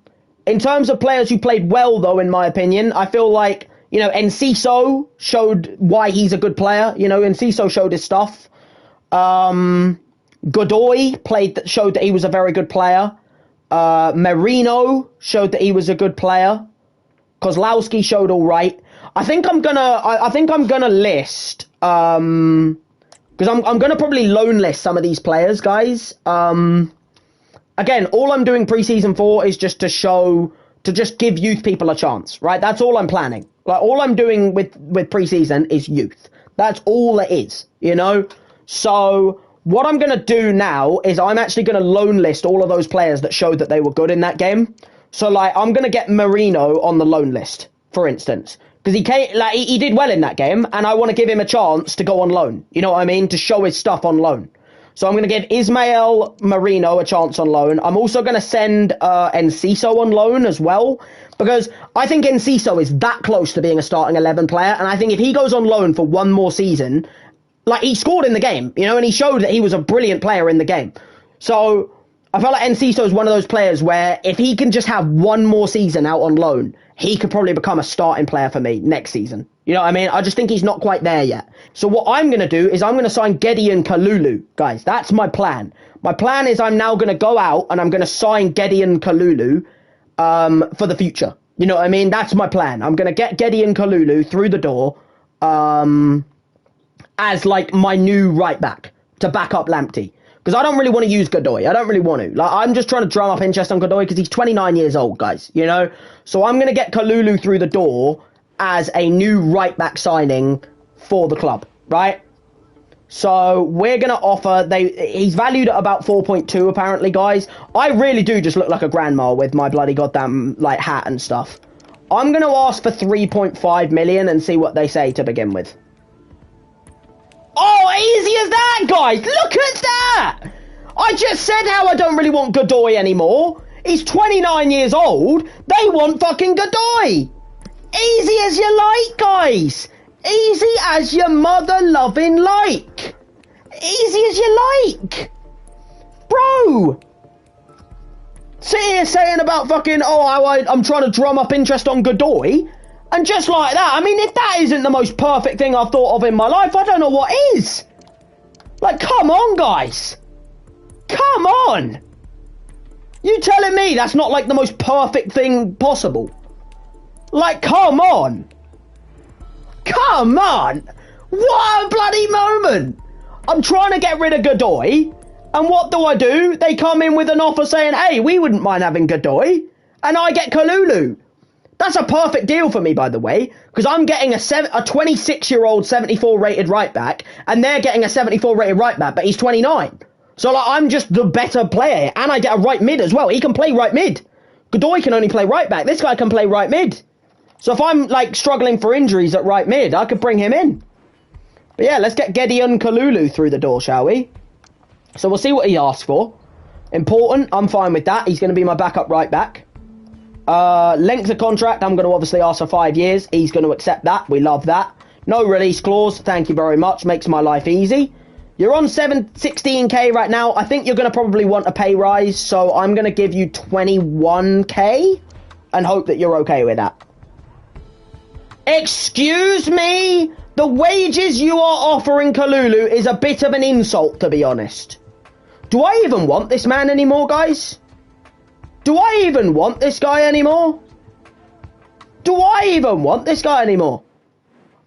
terms of players who played well, though, in my opinion, I feel like, you know, Enciso showed why he's a good player. You know, Enciso showed his stuff. Godoy showed that he was a very good player. Marino showed that he was a good player. Kozlowski showed all right. I think I'm gonna list because I'm gonna probably loan list some of these players, guys. Again, all I'm doing preseason for is just to just give youth people a chance, right? That's all I'm planning. Like, all I'm doing with preseason is youth. That's all it is, you know? So what I'm going to do now is I'm actually going to loan list all of those players that showed that they were good in that game. So, like, I'm going to get Marino on the loan list, for instance. Because he did well in that game, and I want to give him a chance to go on loan. You know what I mean? To show his stuff on loan. So I'm going to give Ismael Marino a chance on loan. I'm also going to send Enciso on loan as well, because I think Enciso is that close to being a starting 11 player, and I think if he goes on loan for one more season, like, he scored in the game, you know, and he showed that he was a brilliant player in the game. So I feel like Enciso is one of those players where if he can just have one more season out on loan, he could probably become a starting player for me next season. You know what I mean? I just think he's not quite there yet. So what I'm going to do is I'm going to sign Gideon Kalulu, guys. That's my plan. My plan is I'm now going to go out and I'm going to sign Gideon Kalulu for the future. You know what I mean? That's my plan. I'm going to get Gideon Kalulu through the door as, like, my new right back to back up Lamptey. Because I don't really want to use Godoy. I don't really want to. Like, I'm just trying to drum up interest on Godoy because he's 29 years old, guys. You know? So I'm going to get Kalulu through the door as a new right-back signing for the club, right? So we're going to offer... He's valued at about 4.2, apparently, guys. I really do just look like a grandma with my bloody goddamn, like, hat and stuff. I'm going to ask for 3.5 million and see what they say to begin with. Oh, easy as that, guys. Look at that. I just said how I don't really want Godoy anymore. He's 29 years old. They want fucking Godoy. Easy as you like, guys. Easy as your mother-loving like. Easy as you like. Bro. Sit here saying about fucking, I'm trying to drum up interest on Godoy. And just like that, I mean, if that isn't the most perfect thing I've thought of in my life, I don't know what is. Like, come on, guys. Come on. You telling me that's not, like, the most perfect thing possible? Like, come on. Come on. What a bloody moment. I'm trying to get rid of Godoy. And what do? They come in with an offer saying, hey, we wouldn't mind having Godoy. And I get Kalulu. That's a perfect deal for me, by the way, because I'm getting a 26-year-old 74 rated right back, and they're getting a 74 rated right back, but he's 29. So, like, I'm just the better player, and I get a right mid as well. He can play right mid. Godoy can only play right back. This guy can play right mid. So if I'm, like, struggling for injuries at right mid, I could bring him in. But yeah, let's get Gideon Kalulu through the door, shall we? So we'll see what he asks for. Important, I'm fine with that. He's going to be my backup right back. Length of contract, I'm going to obviously ask for 5 years. He's going to accept that. We love that. No release clause. Thank you very much. Makes my life easy. You're on 16k right now. I think you're going to probably want a pay rise. So I'm going to give you 21k and hope that you're okay with that. Excuse me? The wages you are offering Kalulu is a bit of an insult, to be honest. Do I even want this man anymore, guys? Do I even want this guy anymore? Do I even want this guy anymore?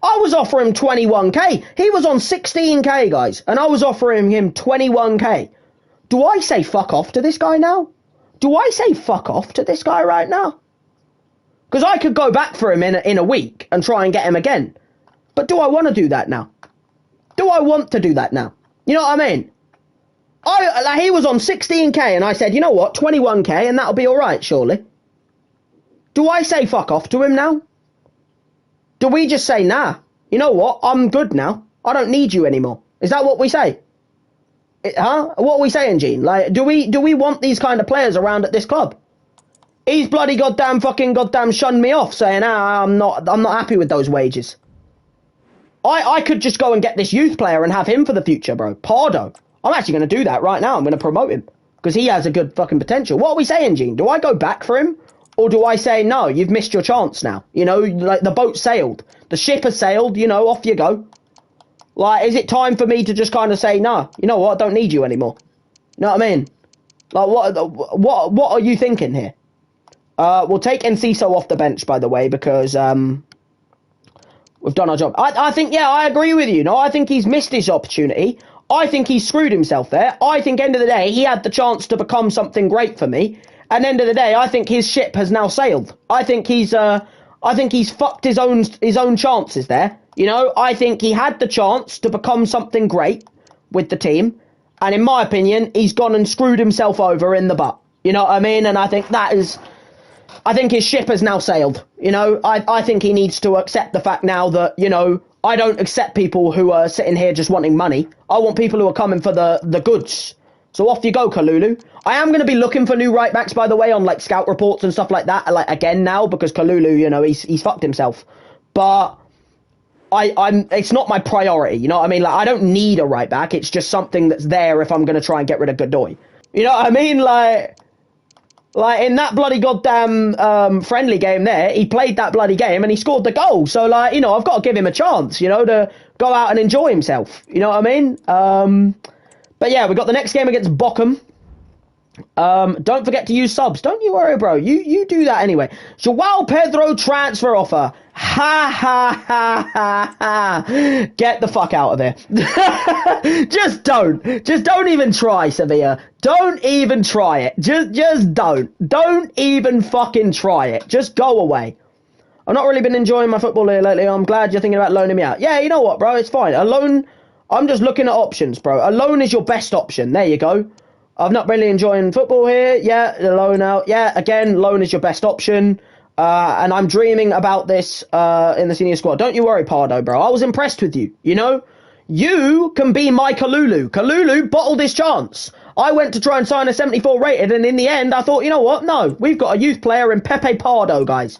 I was offering 21k. He was on 16k, guys. And I was offering him 21k. Do I say fuck off to this guy now? Do I say fuck off to this guy right now? Because I could go back for him in a week and try and get him again. But do I want to do that now? Do I want to do that now? You know what I mean? He was on 16k and I said, you know what, 21k and that'll be alright, surely. Do I say fuck off to him now? Do we just say, nah, you know what, I'm good now. I don't need you anymore. Is that what we say? Huh? What are we saying, Gene? Like, do we want these kind of players around at this club? He's bloody goddamn shunned me off saying, I'm not happy with those wages. I could just go and get this youth player and have him for the future, bro. Pardo. I'm actually going to do that right now. I'm going to promote him because he has a good fucking potential. What are we saying, Gene? Do I go back for him? Or do I say, no, you've missed your chance now? You know, like the boat sailed. The ship has sailed, you know, off you go. Like, is it time for me to just kind of say, no, you know what, I don't need you anymore? You know what I mean? Like, what are you thinking here? We'll take Enciso off the bench, by the way, because we've done our job. I think, yeah, I agree with you. No, I think he's missed his opportunity. I think he's screwed himself there. I think, end of the day, he had the chance to become something great for me. And end of the day, I think his ship has now sailed. I think he's fucked his own chances there. You know, I think he had the chance to become something great with the team. And in my opinion, he's gone and screwed himself over in the butt. You know what I mean? And I think that is I think his ship has now sailed. I think he needs to accept the fact now that, I don't accept people who are sitting here just wanting money. I want people who are coming for the goods. So off you go, Kalulu. I am going to be looking for new right backs, by the way, on like scout reports and stuff like that, like again now, because Kalulu, he's fucked himself. But it's not my priority, you know what I mean? Like, I don't need a right back. It's just something that's there if I'm going to try and get rid of Godoy. You know what I mean? Like in that bloody goddamn friendly game there, he played that bloody game and he scored the goal. So, like, I've got to give him a chance, to go out and enjoy himself. You know what I mean? But yeah, we got the next game against Bochum. Don't forget to use subs. Don't you worry, bro. You do that anyway. Joao Pedro transfer offer. Ha ha ha ha ha. Get the fuck out of there. Just don't even try, Sevilla. Don't even try it. Just don't even fucking try it. Just go away. I've not really been enjoying my football here lately. I'm glad you're thinking about loaning me out. Yeah, you know what, bro? It's fine. A loan, I'm just looking at options, bro. A loan is your best option. There you go. I'm not really enjoying football here. Yeah, the loan out. Yeah, again, loan is your best option. And I'm dreaming about this in the senior squad. Don't you worry, Pardo, bro. I was impressed with you, You can be my Kalulu. Kalulu bottled his chance. I went to try and sign a 74 rated, and in the end, I thought, you know what? No, we've got a youth player in Pepe Pardo, guys.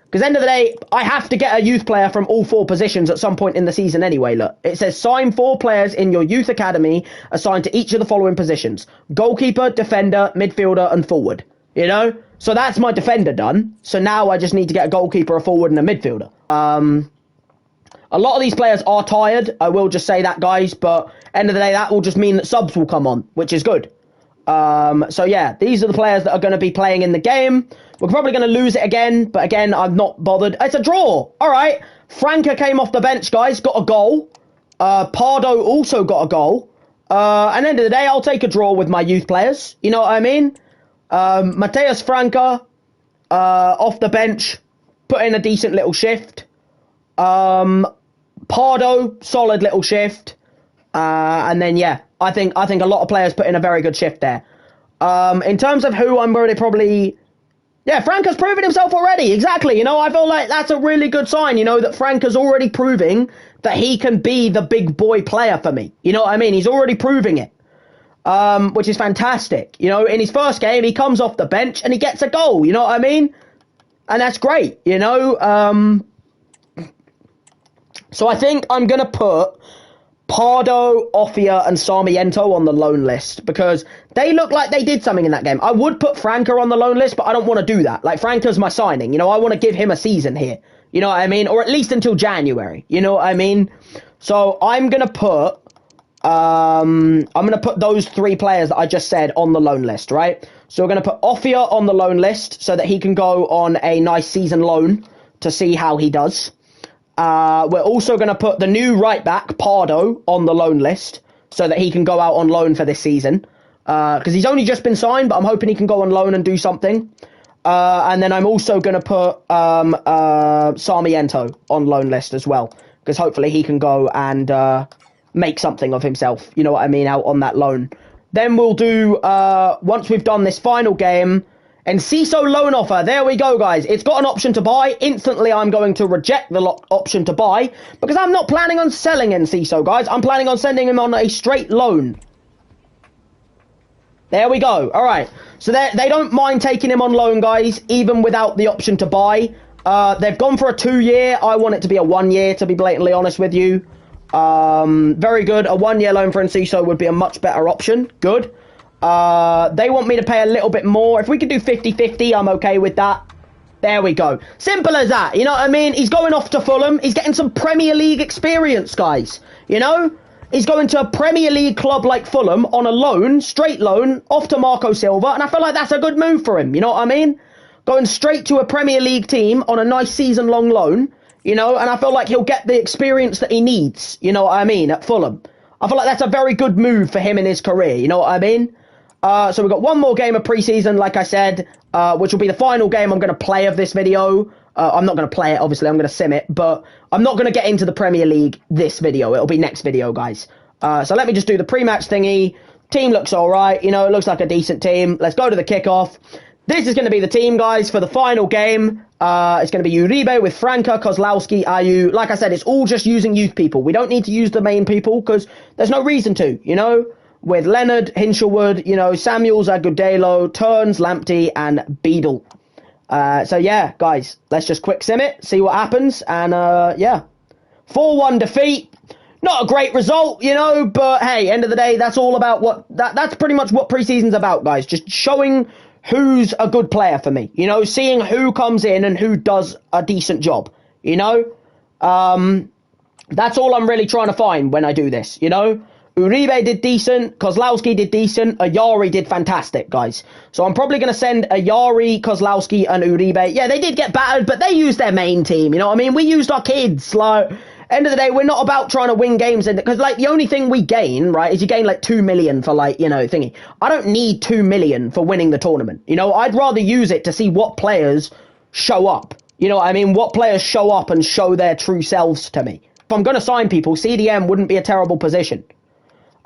Because end of the day, I have to get a youth player from all 4 positions at some point in the season anyway. Look, it says sign 4 players in your youth academy assigned to each of the following positions: goalkeeper, defender, midfielder, and forward. So that's my defender done. So now I just need to get a goalkeeper, a forward, and a midfielder. A lot of these players are tired. I will just say that, guys. But end of the day, that will just mean that subs will come on, which is good. So yeah, these are the players that are going to be playing in the game. We're probably going to lose it again, but again, I'm not bothered. It's a draw. All right. Franca came off the bench, guys, got a goal. Pardo also got a goal. And end of the day, I'll take a draw with my youth players. You know what I mean? Mateus Franca, off the bench, put in a decent little shift. Pardo, solid little shift. And then, yeah, I think a lot of players put in a very good shift there. In terms of who I'm really probably... Yeah, Franca's proven himself already. Exactly. I feel like that's a really good sign, that Franca's already proving that he can be the big boy player for me. You know what I mean? He's already proving it. Which is fantastic. In his first game, he comes off the bench and he gets a goal. You know what I mean? And that's great, So I think I'm going to put Pardo, Offia, and Sarmiento on the loan list because they look like they did something in that game. I would put Franca on the loan list, but I don't want to do that. Like, Franca's my signing. I want to give him a season here. You know what I mean? Or at least until January. You know what I mean? So I'm going to put... I'm going to put those 3 players that I just said on the loan list, right? So we're going to put Offia on the loan list so that he can go on a nice season loan to see how he does. We're also going to put the new right back, Pardo, on the loan list so that he can go out on loan for this season. Because he's only just been signed, but I'm hoping he can go on loan and do something. And then I'm also going to put Sarmiento on loan list as well. Because hopefully he can go and... make something of himself, you know what I mean, out on that loan. Then we'll do, once we've done this final game, Enciso loan offer. There we go, guys. It's got an option to buy. Instantly, I'm going to reject the option to buy because I'm not planning on selling Enciso, guys. I'm planning on sending him on a straight loan. There we go. All right. So they don't mind taking him on loan, guys, even without the option to buy. They've gone for a 2-year. I want it to be a 1-year, to be blatantly honest with you. Very good. A 1-year loan for Enciso would be a much better option. Good. They want me to pay a little bit more. If we could do 50-50, I'm okay with that. There we go. Simple as that. You know what I mean? He's going off to Fulham. He's getting some Premier League experience, guys. He's going to a Premier League club like Fulham on a loan, straight loan, off to Marco Silva. And I feel like that's a good move for him. You know what I mean? Going straight to a Premier League team on a nice season-long loan. And I feel like he'll get the experience that he needs, you know what I mean, at Fulham. I feel like that's a very good move for him in his career, you know what I mean? So we've got one more game of preseason, like I said, which will be the final game I'm going to play of this video. I'm not going to play it, obviously, I'm going to sim it, but I'm not going to get into the Premier League this video. It'll be next video, guys. So let me just do the pre-match thingy. Team looks all right, it looks like a decent team. Let's go to the kickoff. This is going to be the team, guys, for the final game. It's going to be Uribe with Franca, Kozlowski, Ayew. Like I said, it's all just using youth people. We don't need to use the main people because there's no reason to, you know? With Leonard, Hinshelwood, you know, Samuels, Agudelo, Turns, Lamptey, and Beadle. So, yeah, guys, let's just quick sim it, see what happens. And, yeah, 4-1 defeat. Not a great result, you know, but, hey, end of the day, that's all about what... That's pretty much what preseason's about, guys. Just showing who's a good player for me, you know, seeing who comes in and who does a decent job, you know. That's all I'm really trying to find when I do this, you know. Uribe did decent, Kozlowski did decent, Ayari did fantastic, guys. So I'm probably going to send Ayari, Kozlowski, and Uribe. Yeah, they did get battered, but they used their main team, you know what I mean? We used our kids, like... End of the day, we're not about trying to win games, because, like, the only thing we gain, right, is you gain, like, 2 million for, like, you know, thingy. I don't need 2 million for winning the tournament, you know? I'd rather use it to see what players show up, you know what I mean? What players show up and show their true selves to me. If I'm going to sign people, CDM wouldn't be a terrible position.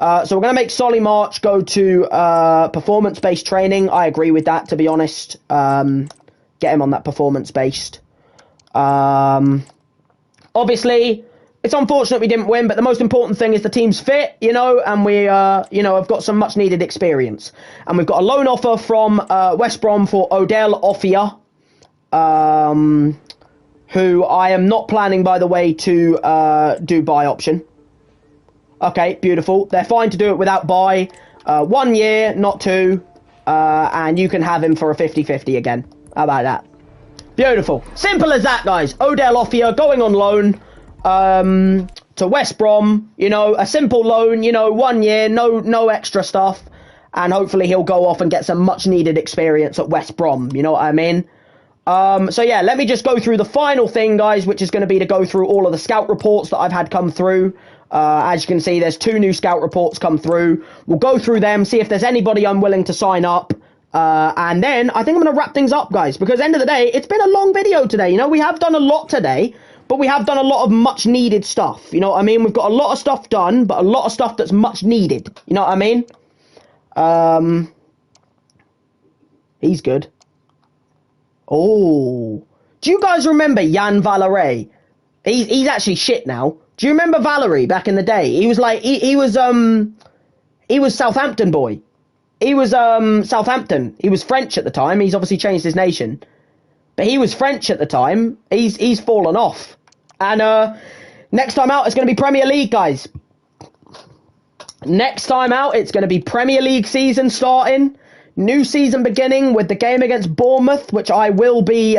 So we're going to make Solly March go to performance-based training. I agree with that, to be honest. Get him on that performance-based. Obviously, it's unfortunate we didn't win, but the most important thing is the team's fit, you know, and we, you know, have got some much-needed experience. And we've got a loan offer from West Brom for Odell Offia, who I am not planning, by the way, to do buy option. Okay, beautiful. They're fine to do it without buy. 1 year, not 2. And you can have him for a 50-50 again. How about that? Beautiful. Simple as that, guys. Odell Offia going on loan to West Brom. You know, a simple loan, you know, 1 year, no extra stuff. And hopefully he'll go off and get some much-needed experience at West Brom. You know what I mean? So, yeah, let me just go through the final thing, guys, which is going to be to go through all of the scout reports that I've had come through. As you can see, there's 2 new scout reports come through. We'll go through them, see if there's anybody I'm willing to sign up. And then I think I'm going to wrap things up, guys, because end of the day, it's been a long video today. You know, we have done a lot today, but we have done a lot of much needed stuff. You know what I mean? We've got a lot of stuff done, but a lot of stuff that's much needed. You know what I mean? He's good. Oh, do you guys remember Jan Valerie? He's actually shit now. Do you remember Valerie back in the day? He was like, he was Southampton boy. He was Southampton. He was French at the time. He's obviously changed his nation, but he was French at the time. He's fallen off. And next time out, it's going to be Premier League, guys. Next time out, it's going to be Premier League season starting. New season beginning with the game against Bournemouth, which I will be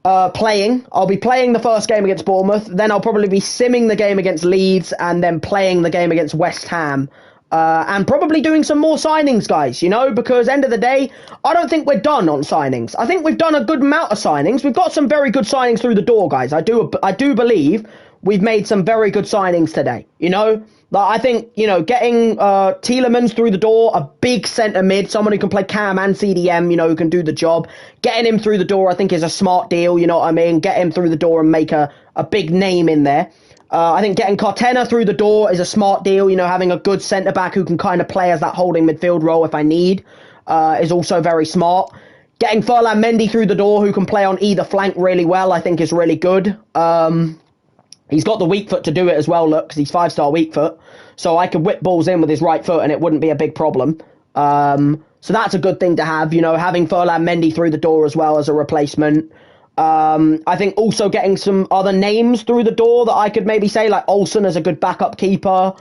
playing. I'll be playing the first game against Bournemouth. Then I'll probably be simming the game against Leeds and then playing the game against West Ham. And probably doing some more signings, guys, you know, because end of the day, I don't think we're done on signings. I think we've done a good amount of signings. We've got some very good signings through the door, guys. I do believe we've made some very good signings today, you know. Like, I think, you know, getting Tielemans through the door, a big centre mid, someone who can play Cam and CDM, you know, who can do the job. Getting him through the door, I think, is a smart deal, you know what I mean? Get him through the door and make a big name in there. I think getting Cartena through the door is a smart deal, you know, having a good centre-back who can kind of play as that holding midfield role if I need, is also very smart. Getting Ferland Mendy through the door who can play on either flank really well, I think is really good. He's got the weak foot to do it as well, look, because he's 5-star weak foot. So I could whip balls in with his right foot and it wouldn't be a big problem. So that's a good thing to have, you know, having Ferland Mendy through the door as well as a replacement. I think also getting some other names through the door that I could maybe say, like Olsen as a good backup keeper.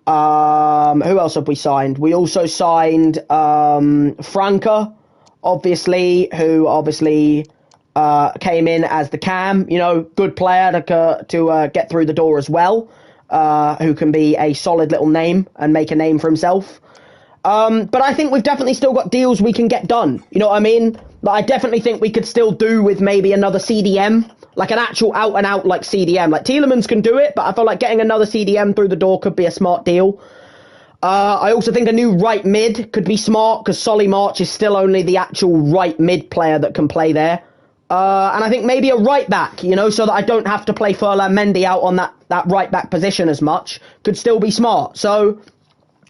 Who else have we signed? We also signed Franca, obviously, who obviously came in as the cam, you know, good player to get through the door as well, who can be a solid little name and make a name for himself. But I think we've definitely still got deals we can get done. You know what I mean? Like, I definitely think we could still do with maybe another CDM, like an actual out-and-out like CDM. Like, Tielemans can do it, but I feel like getting another CDM through the door could be a smart deal. I also think a new right mid could be smart, because Solly March is still only the actual right mid player that can play there. And I think maybe a right back, you know, so that I don't have to play Ferland Mendy out on that right back position as much, could still be smart. So,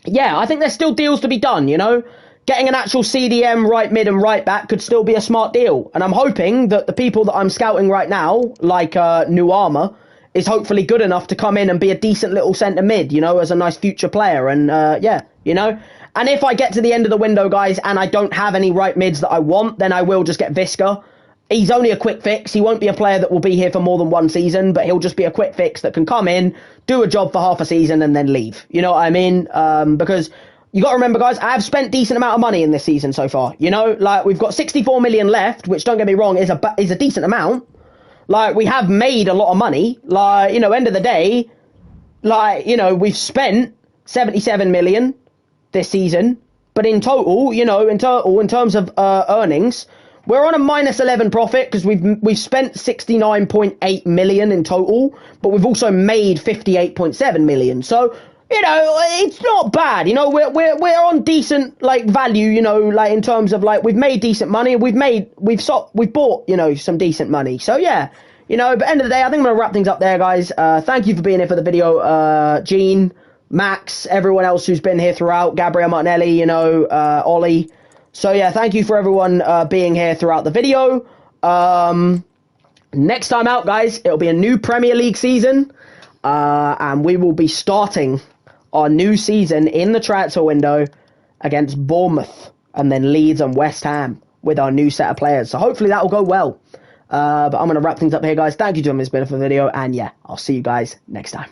yeah, I think there's still deals to be done, you know. getting an actual CDM, right mid and right back could still be a smart deal. And I'm hoping that the people that I'm scouting right now, like Nuama, is hopefully good enough to come in and be a decent little centre mid, you know, as a nice future player. And yeah, you know. And if I get to the end of the window, guys, and I don't have any right mids that I want, then I will just get Visca. He's only a quick fix. He won't be a player that will be here for more than one season, but he'll just be a quick fix that can come in, do a job for half a season, and then leave. You know what I mean? Because you got to remember, guys, I've spent decent amount of money in this season so far. You know, like we've got 64 million left, which, don't get me wrong, is a decent amount. Like, we have made a lot of money. Like, you know, end of the day, like, you know, we've spent 77 million this season, but in total, you know, in terms of earnings, we're on a -11 profit because we've spent 69.8 million in total, but we've also made 58.7 million. So, you know, it's not bad. You know, we're on decent like value. You know, like in terms of like we've made decent money. We've bought, you know, some decent money. So yeah, you know. But end of the day, I think I'm gonna wrap things up there, guys. Thank you for being here for the video, Gene, Max, everyone else who's been here throughout, Gabriel Martinelli, you know, Ollie. So yeah, thank you for everyone being here throughout the video. Next time out, guys, it'll be a new Premier League season, and we will be starting our new season in the transfer window against Bournemouth and then Leeds and West Ham with our new set of players. So hopefully that will go well. But I'm going to wrap things up here, guys. Thank you for this bit of a video, and yeah, I'll see you guys next time.